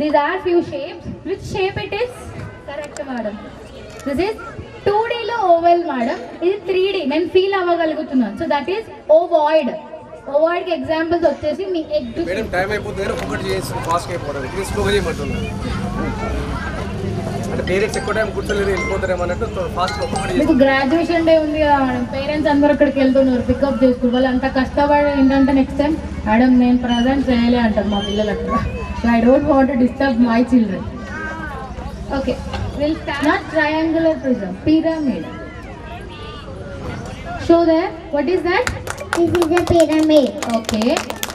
These are few shapes. Which shape it is? Correct madam. This is 2Dలో oval madam, ఇది 3D. నేను feel అవ్వగలుగుతున్నాను. So that is ovoid. ఓవాయిడ్కి examples వచ్చేసి మీ egg. Madam time అయిపోతుంది, ఒక్కొక్కటి చేసి ఫాస్ట్గా అయిపోవడం, ఇది స్లోగా చేయమంటున్నాను. అంటే పేరెంట్స్ ఎక్కువ టైం కూర్చోలేరు, వెళ్ళిపోతారేమో అన్నట్టు ఫాస్ట్గా ఒక్కొక్కటి మీకు గ్రాడ్యుయేషన్ డే ఉంది కదా మేడం, పేరెంట్స్ అందరూ అక్కడికి వెళ్తున్నారు పికప్ చేసుకుని. వాళ్ళు అంత కష్టపడి ఏంటంటే నెక్స్ట్ టైం మేడం నేను ప్రజెంట్ చేయలే అంటారు మా పిల్లలు అక్కడ. So I don't want to disturb my children. Okay, will start. Not triangular prism, pyramid. Show there, what is that? This is a pyramid. Okay.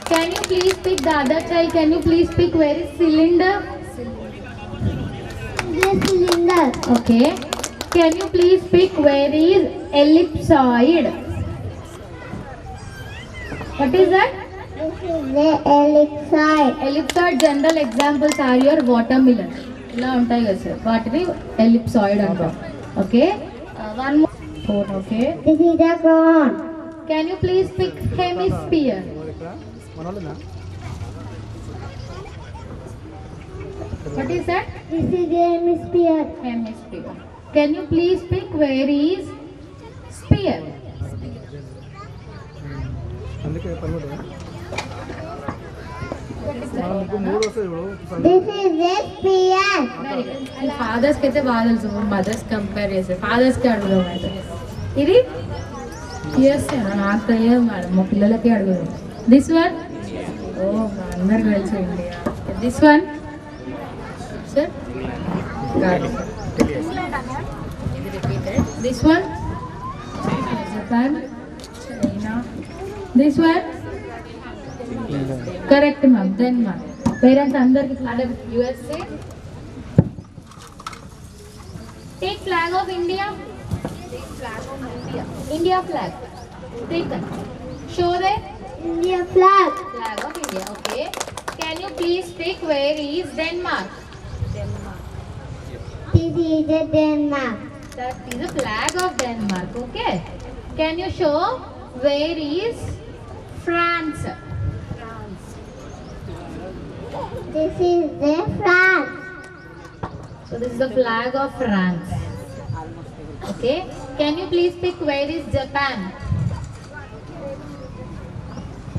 Can you please pick the other child? Can you please pick where is cylinder? The cylinder. Okay. Can you please pick where is ellipsoid? What is that? This is the ellipsoid. Ellipsoid general examples are your watermelon. ఇలా ఉంటాయి కదా sir, వాటిని ellipsoid అంటాం. Okay, one more. Okay, This is a cone. Can you please pick hemisphere? What is that? This is the hemisphere. Hemisphere. Can you please pick where is spear? This is the sphere. ఫాదర్స్కి అయితే బాగా తెలుసు, mothers compare చేస్తే ఫాదర్స్కి అడుగుదాం అయితే. ఇది నాకు తెలియదు madam, మా పిల్లలకి అడుగుదాం. దిస్ వన్, ఓ అందరికి తెలుసు ఇండియా. దిస్ వన్ సార్, ఇది repeated. This one Japan, China. This one correct ma'am. Then ma'am parents అందరికి flag USA. Take flag of India. India flag. Take that. Show the India flag. flag of India. Okay. Can you please pick where is Denmark? This is the Denmark. That is the flag of Denmark. Okay. Can you show where is France? This is the France. So this is the flag of France. Okay. Can you please pick where is Japan?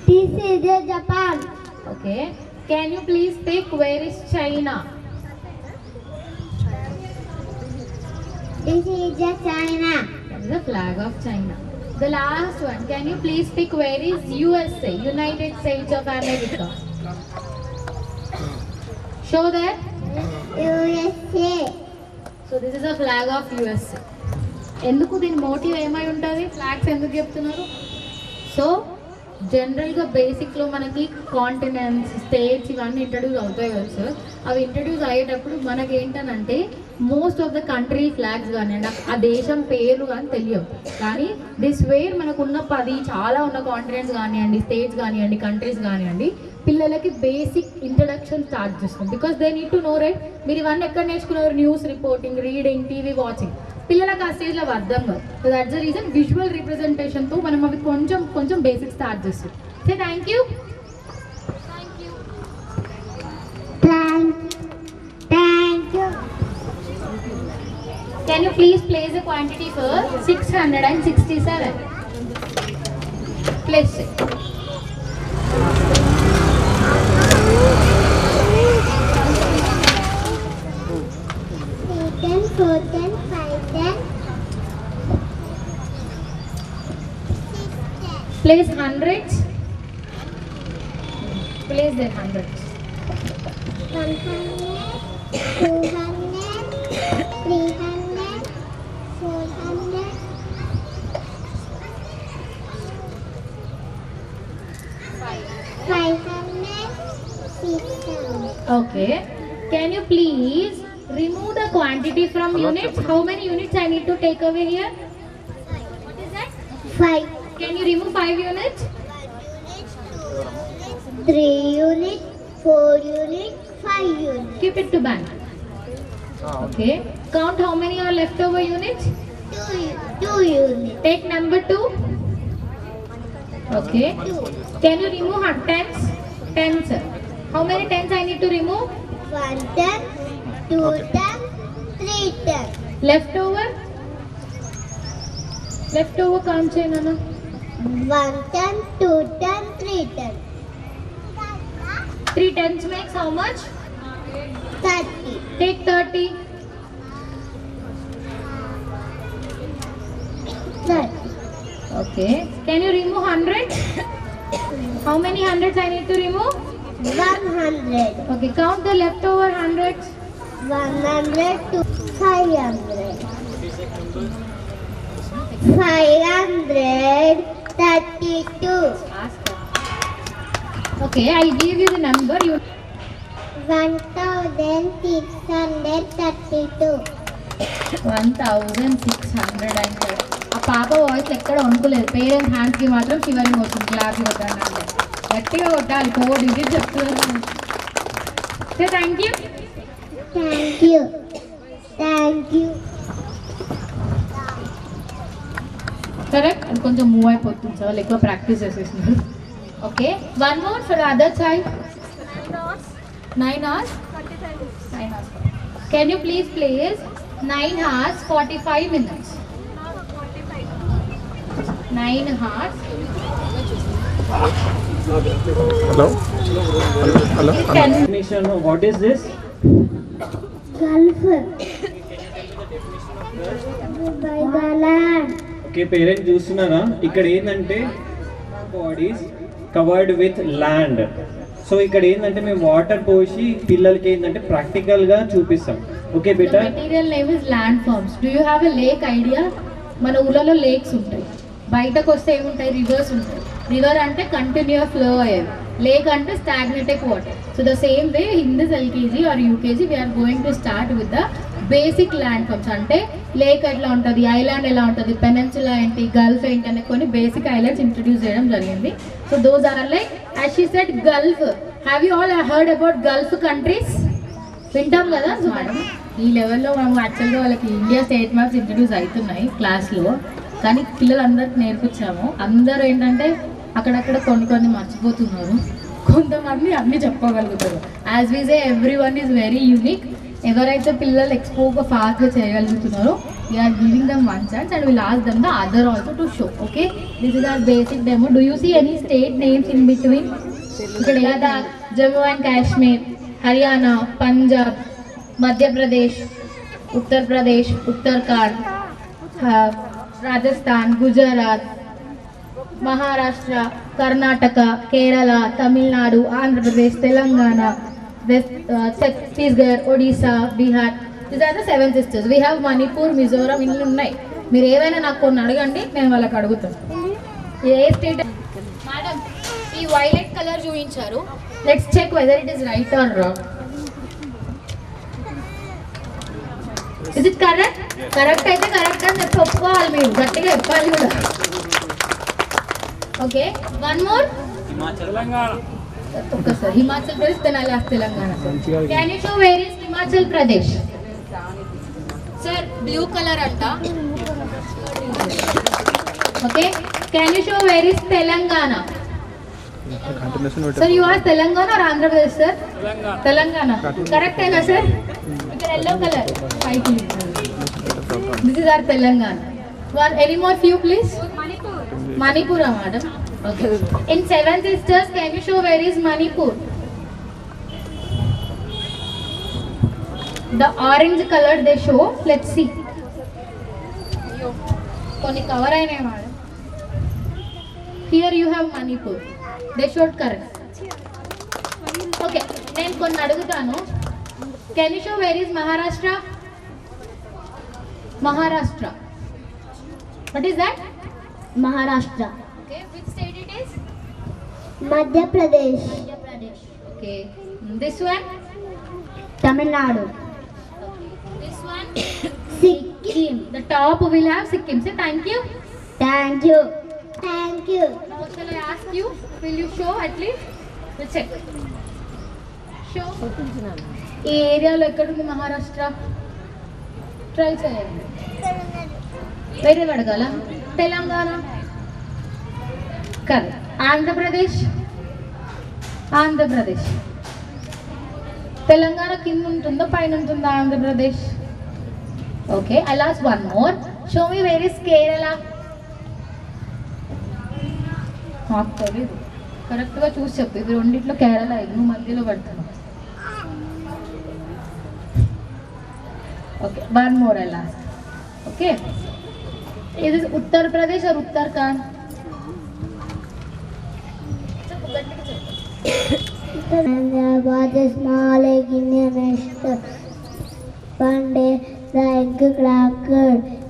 This is the Japan. Okay. Can you please pick where is China? This is the China. That is the flag of China. The last one. Can you please pick where is USA? United States of America. Show that. USA. So this is the flag of USA. ఎందుకు దీని motive ఏమై ఉంటుంది, flags ఎందుకు చెప్తున్నారు? So జనరల్గా బేసిక్లో మనకి continents, states ఇవన్నీ introduce అవుతాయి కదా సార్. అవి ఇంట్రడ్యూస్ అయ్యేటప్పుడు మనకి ఏంటనంటే most of the country flags కానివ్వండి, ఆ దేశం పేరు కానీ తెలియవు. కానీ దిస్ వేర్ మనకున్న 10 చాలా ఉన్న కాంటినెంట్స్ కానివ్వండి, స్టేట్స్ కానివ్వండి, కంట్రీస్ కానివ్వండి, పిల్లలకి బేసిక్ ఇంట్రడక్షన్ స్టార్ట్ చేస్తాం. Because they need to know right. మీరు ఇవన్నీ ఎక్కడ నేర్చుకున్నారు? News reporting, reading, TV watching. పిల్లలకు ఆ స్టేజ్లో అర్థం కాదు. So that's the reason visual రిప్రజెంటేషన్తో మనం అవి కొంచెం బేసిక్ స్టార్ట్ చేస్తాం. So thank you. Can you please place the quantity for 667? Place it. 310, 410, 510, Place hundreds. Place the hundreds. 100, 200, 300, 400, 500, 600. Okay. Can you please remove the quantity from units? How many units I need to take away here? What is that? 5, Can you remove 5 units? 3 units, 4 units, 5 units. Keep it to bank. Okay. Count how many are leftover units. 2 units. Take number 2. Okay. Can you remove tens? Tens. How many tens I need to remove? 1 ton, 2 ton, 3 ton. Leftover? Leftover count chain, Nana. 1 ton, 2 ton, 3 ton. 3 tens makes how much? 30. Take 30. 30. Okay. Can you remove hundreds? How many hundreds I need to remove? 100. Okay. Count the leftover hundreds. 100 to 500. 532. Okay. I'll give you the number. You 1632. 1600 అంటే ఆ పాప voice ఎక్కడ వణుకులేదు. Parents హ్యాండ్స్కి మాత్రం shivering వస్తుంది. Clap కొట్టాను అంటే గట్టిగా కొట్టాలి. 4 డిజిట్స్ చెప్తున్నారు. So thank you. Thank you. Thank you. Correct. అది కొంచెం మూవ్ అయిపోతుంది సార్. వాళ్ళు ఎక్కువ ప్రాక్టీస్ చేసేస్తున్నారు. Okay. 1 more for the other side. 9 hours. 9 hours. Can you please place 9 hours 45 minutes? 9 hours. Hello. Can Definition of what is this? Gulf. By the land. Okay parent చూస్తున్నారా ఇక్కడ ఏంటంటే bodies covered with land. So ఇక్కడ ఏంటంటే మేము water పోసి పిల్లలకి ఏంటంటే ప్రాక్టికల్గా చూపిస్తాం. Okay the beta. material name is landforms. Do you have a lake idea? మన ఊళ్ళలో లేక్స్ ఉంటాయి. బయటకు వస్తే ఏముంటాయి? రివర్స్ ఉంటాయి. రివర్ అంటే కంటిన్యూస్ ఫ్లో అయ్యేది. లేక్ అంటే stagnant water. So the same way in this LKG or UKG we are going to start with the basic land forms. అంటే లేక్ ఎట్లా ఉంటుంది, ఐలాండ్ ఎలా ఉంటుంది, పెనెన్సులా ఏంటి, గల్ఫ్ ఏంటి అనే కొన్ని బేసిక్ ఐలాండ్స్ ఇంట్రడ్యూస్ చేయడం జరిగింది. So those are like as she said Gulf. Have you all heard about Gulf countries? వింటాం కదా. సో ఈ లెవెల్లో మనం యాక్చువల్గా వాళ్ళకి ఇండియా స్టేట్ మ్యాప్స్ ఇంట్రడ్యూస్ అవుతున్నాయి క్లాస్లో, కానీ పిల్లలందరికీ నేర్పించాము. అందరూ ఏంటంటే అక్కడక్కడ కొన్ని మర్చిపోతున్నారు. కొంతమంది అన్నీ చెప్పగలుగుతారు. As we say every one is very unique. ఎవరైతే పిల్లలు ఎక్కువగా ఫాస్ట్గా చేయగలుగుతున్నారో we are giving them 1 chance and will ask them the other also to show. Okay, this is our basic demo. Do you see any state names in between? ఇక్కడ Ladakh, Jammu and Kashmir, Haryana, Punjab, Madhya Pradesh, Uttar Pradesh, Uttarakhand, Rajasthan, Gujarat, Maharashtra, Karnataka, Kerala, Tamil Nadu, Andhra Pradesh, Telangana, Chhattisgarh, Odisha, Bihar. These are the 7 sisters. We have Manipur, Mizoram, ఇన్ని ఉన్నాయి. మీరు ఏవైనా నాకు కొన్ని అడగండి, నేను వాళ్ళకి అడుగుతాను. ఏ స్టేట్? మేడం ఈ వైలెట్ కలర్ చూపించారు. Let's check whether it is right or wrong. Is it correct? Correct అయితే కరెక్ట్ అని చెప్పి ఒప్పుకోవాలి. మీరు గట్టిగా చెప్పాలి కూడా. Okay, 1 more. ఒక్కసారి Himachal Pradesh, Tenali, Telangana. Can you show where is Himachal Pradesh? Sir blue colour అంట. Okay, can you show where is Telangana? Sir you are Telangana or Andhra Pradesh? Sir Telangana. Correct అయినా సార్? ఇక్కడ yellow colour. This is our Telangana. One, any more few, please? Manipur, madam. Okay. In Seven Sisters, can you show where is Manipur? The orange color they show. Let's see. Koni cover ayinayi madam. Here you have Manipur. They showed correct. Okay. Then konni adugutanu. Can you show where is Maharashtra? Maharashtra. What is that? Maharashtra. Okay. Which state it is? Madhya Pradesh. Madhya Pradesh. Okay. This one? Tamil Nadu. This one? Sikkim. The top will have Sikkim. Say thank you. Thank you. Thank you. Now shall I ask you? Will you show at least? We'll check. Show. ఈ ఏరియాలో ఎక్కడుంది Maharashtra? Try చేయండి. వేరే అడగాల? Telangana. Correct. Andhra Pradesh. Andhra Pradesh. Telangana కింద ఉంటుందో పైన ఉంటుందా Andhra Pradesh? Okay. I last one more. Show me where is Kerala. నాకు తెలీదు. కరెక్ట్గా చూసి చెప్పు. ఇవి రెండిట్లో కేరళ నువ్వు మధ్యలో పడుతున్నావు. Okay. One more I last. Okay. ఇది Uttar Pradesh or Uttarakhand? And there was a small egg in a nest. One day the egg cracked.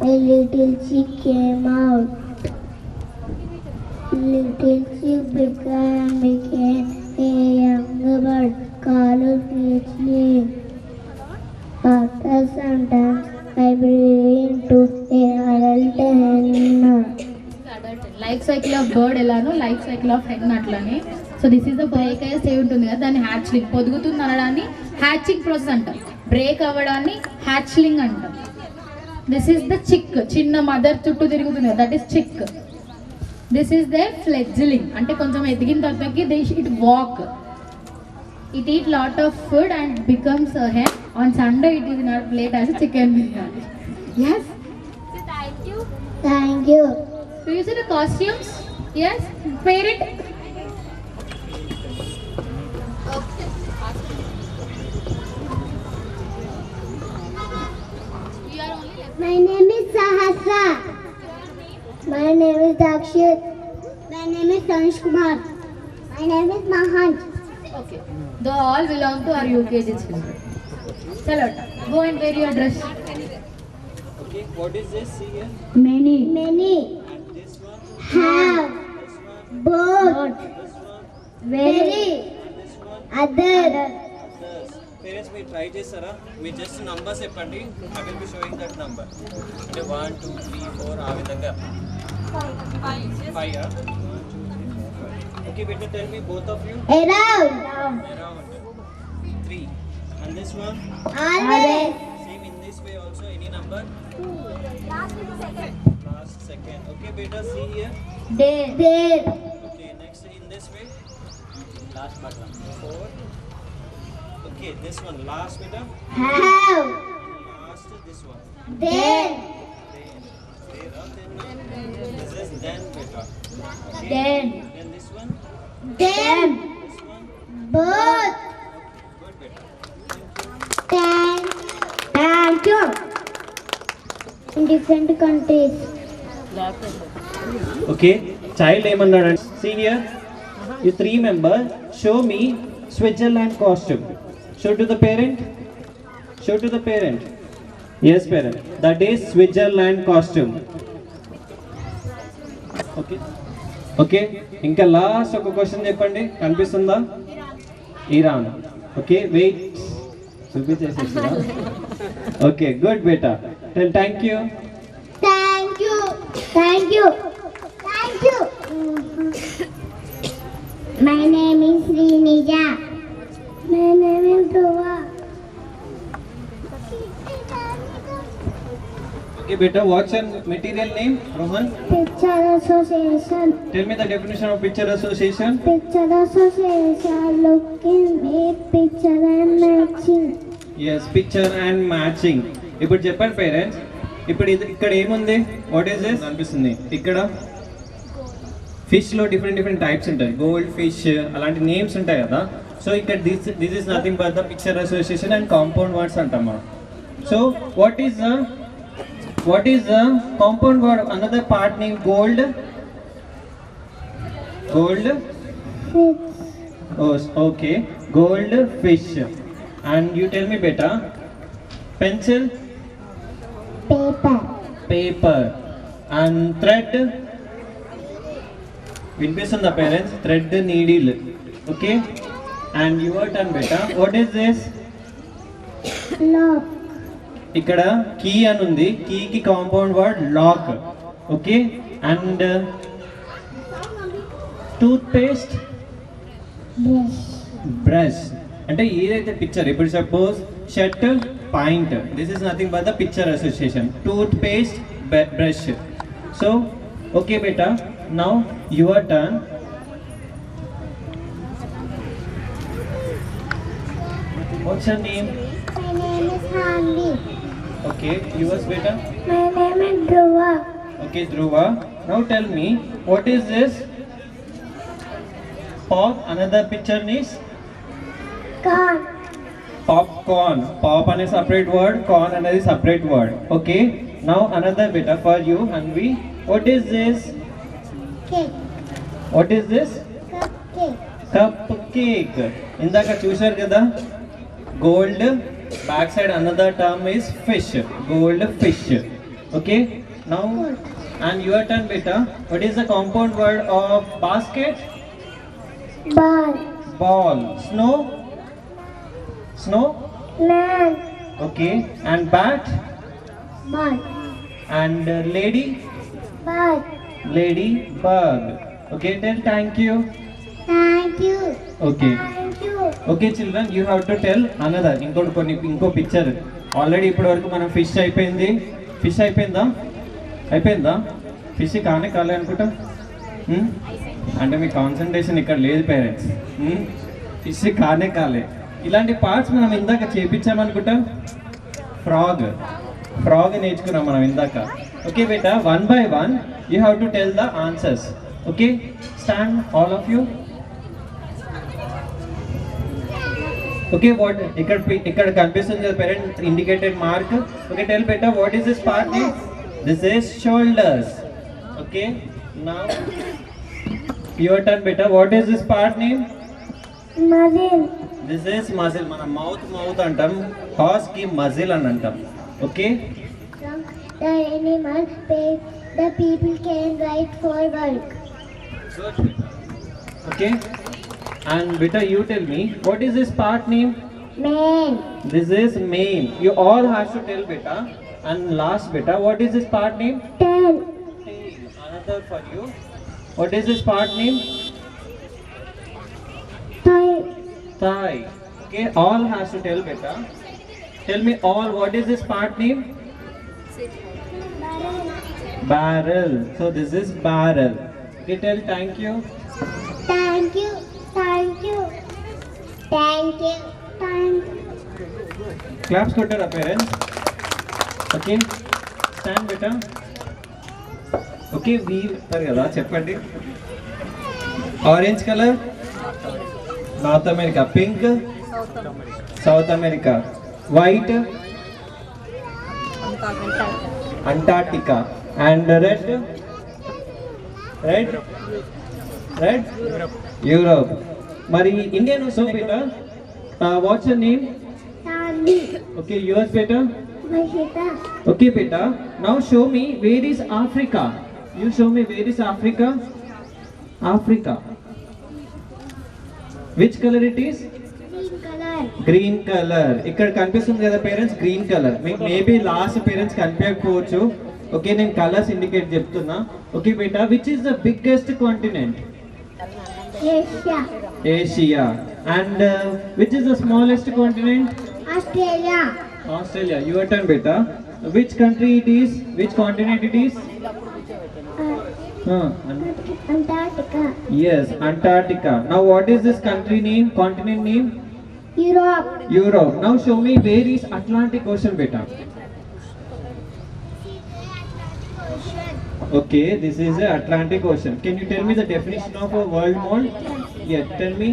A little chick came out. Little chick became a young bird called Peachling. After some time, I grew into a adult hen. Life cycle of bird ఎలానో life cycle of hen అట్లానే. So this is the break అయ్యే stage ఉంటుంది కదా, దాన్ని hatchling. పొదుగుతుంది అనడాన్ని hatching process అంటాం. Break అవ్వడాన్ని హ్యాచ్లింగ్ అంటాం. This is the chick. చిన్న మదర్ చుట్టూ తిరుగుతుంది కదా, that is chick. This is the fledgling. అంటే కొంచెం ఎదిగిన తర్వాతకి it walk, it eat lot of food and becomes a hen. On Sunday it is in our plate as a chicken biryani. Yes. So thank you. Thank you. Do you see the costumes? Yes. Wear it. You are only left. My name is Sahasra. My name is Dakshit. My name is Tanish Kumar. My name is Mahant. Okay. They all belong to our UKG children. Chalo, go and wear your dress. Okay, what is this? See here. Many And this one, have this one, both this one, very and this one. other. Yes. Parents, we try this, sir. We just number separately. I will be showing that number. Okay, 1, 2, 3, 4. ఆ విధంగా 5. Okay, better tell me both of you. Around. Around 3. And this one, Always. same in this way also. Any number? Last second. Okay, better see here. There. Okay, next in this way. Last button. 4. Okay, this one. Last beta. Have. Last this one. There. This is then beta. Okay. Then. Then this one. Them. This one. Both. Good beta. Thank you. In different countries. Okay, child ఏమన్నాడు? See here. You 3 members show me Switzerland costume. Show to the parent. Show to the parent. Yes, parent. That is Switzerland costume. Okay. Okay. ఇంకా last ఒక question చెప్పండి. కనిపిస్తుందా? Iran. Okay, wait. చూపించేసేసి. Okay, good బేటా. Tell thank you. Thank you. Thank you. Thank you. My name is Srinija. My name is Dhruva. Okay, beta, what's your material name? Rohan? Picture Association. Tell me the definition of picture association. Picture Association. Looking at picture and matching. Yes, picture and matching. ఇప్పుడు చెప్పండి parents, ఇప్పుడు ఇక్కడ ఏముంది, what is this అనిపిస్తుంది. ఇక్కడ ఫిష్లో different types ఉంటాయి, gold fish అలాంటి నేమ్స్ ఉంటాయి కదా. సో ఇక్కడ this is nothing but the picture association and compound words అంటాం మనం. So what is the compound word, another part name gold. Okay, gold fish. And you tell me బేటా, pencil, paper. And thread, వినిపిస్తుందా parents? Thread, needle. Okay, and your turn బేటా. What is this? ఇక్కడ key అని ఉంది, కీకి compound word lock. Okay, and toothpaste, brush. అంటే ఏదైతే picture, ఇప్పుడు suppose shirt, point, this is nothing but the picture association. Toothpaste, brush. So okay బేటా, now your turn. What's your name? My name is Hanvi. Okay, yours beta? My name is Dhruva. Okay, Dhruva. Now tell me, what is this? Pop, another picture is? Corn. Popcorn. Pop and a separate word, corn and a separate word. Okay, now another beta for you, Hanvi. What is this? Cake. What is this? Cupcake. Cupcake. ఇందాక చూశారు కదా, gold, back side another term is fish, gold fish. Okay, now and your turn బేటా. What is the compound word of basket? Ball. Ball. Snow. Man. Okay, and bat. Ball. And lady. Ball. Lady bird. Okay, tell thank you. Thank you. Okay, Thank you. Okay children, you have to tell another. ఇంకో picture. Already ఇప్పటి వరకు మనం fish అయిపోయింది. Fish అయిపోయిందా? Fish కాలే అనుకుంటా. అంటే మీ concentration ఇక్కడ లేదు పేరెంట్స్. ఫిష్ కాలే. ఇలాంటి పార్ట్స్ మనం ఇందాక చేపించామనుకుంటా. ఫ్రాగ్ నేర్చుకున్నాం మనం ఇందాక. Okay beta, 1 by 1 you have to tell the answers. Okay, stand all of you. Okay, what ఇక్కడ కనిపిస్తుంది కదా parent, indicated mark. Okay, tell beta, what is this part name? This is shoulders. Okay, now your turn బేటా. What is this part name? Muzzle. This is muscle. మనం mouth అంటాం, horse కి muscle అని అంటాం. Okay, From the animal, the people can write for work. okay, and beta you tell me, what is this part name? Man. This is mane. You all have to tell beta. And last beta, what is this part name? Tail. Tail. Another for you. What is this part name? Thigh. Thigh. Okay, all has to tell beta. Tell me all, what is this part name? Barrel. So this is barrel. Okay, tell thank you. Thank you. Thank you. Thank you. Thank you. Claps kottara parents. Okay, stand beta. Okay, we tar kada cheppandi. Orange color, North America. Pink, South America. White, Antarctica. And red, Europe. Mari Indian also beta. What's your name? Tanvi. Okay, yours beta. Mashita. Okay beta, now show me where is Africa. You show me where is Africa. Africa. Which color it is? Green color. Green color. ఇక్కడ కనిపిస్తుంది కదా parents, green colour. Maybe last parents కనిపించకపోవచ్చు. Okay, నేను colours indicate చెప్తున్నా. Okay బేటా, which is the biggest continent? Asia. Asia. And which is the smallest continent? Australia. Australia. Your turn beta. Which country it is? Which continent it is? Antarctica. Yes, Antarctica. Now what is this country name? Continent name? Europe. Europe. Now show me where is Atlantic Ocean beta. ocean. Okay, this is the Atlantic Ocean. Can you tell me the definition of a world mold? Yeah, tell me.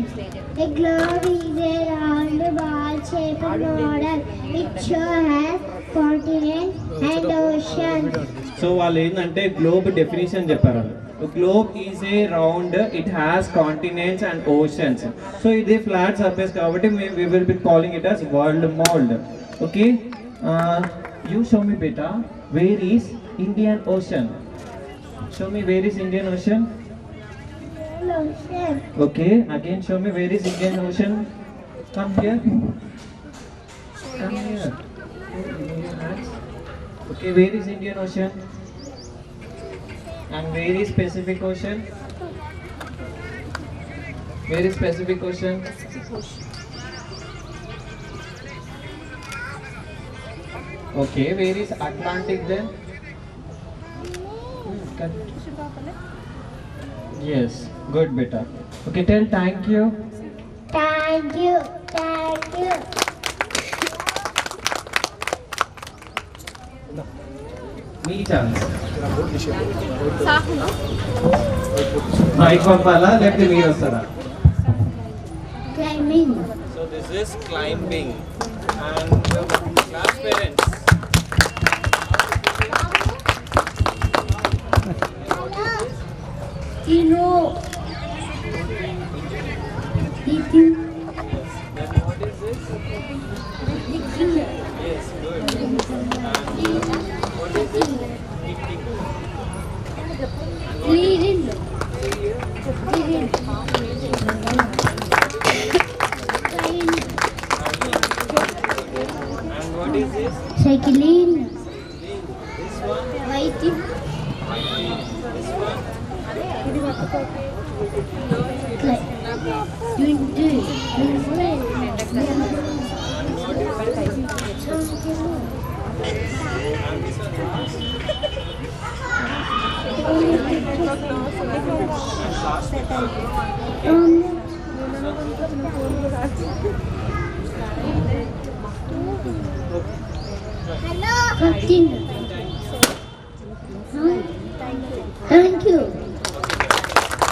A globe is a round ball-shaped model. It has continents and oceans. So వాళ్ళు ఏంటంటే globe definition చెప్పారు. Globe is a round, it has continents and oceans. So ఇది flat surface కాబట్టి we will be calling it as world mold. Okay, you show me beta, where is Indian Ocean? Show me where is Indian Ocean. Ocean. Okay, again show me where is Indian Ocean. Come here. Come here. Okay, where is Indian Ocean? And where is Pacific Ocean? Where is Pacific Ocean? Okay, where is Atlantic then? Yes, good beta. Okay, tell thank you. Thank you. Thank you. Me chance. Mic పంపాలా లేకపోతే మీరు వస్తారా? Climbing. So this is climbing and class parents. Kilo. Eating. Then what is this? Yes, good. What is this? Eating. Reading. And what is this? Cycling. This one? Waiting. This one? Hello.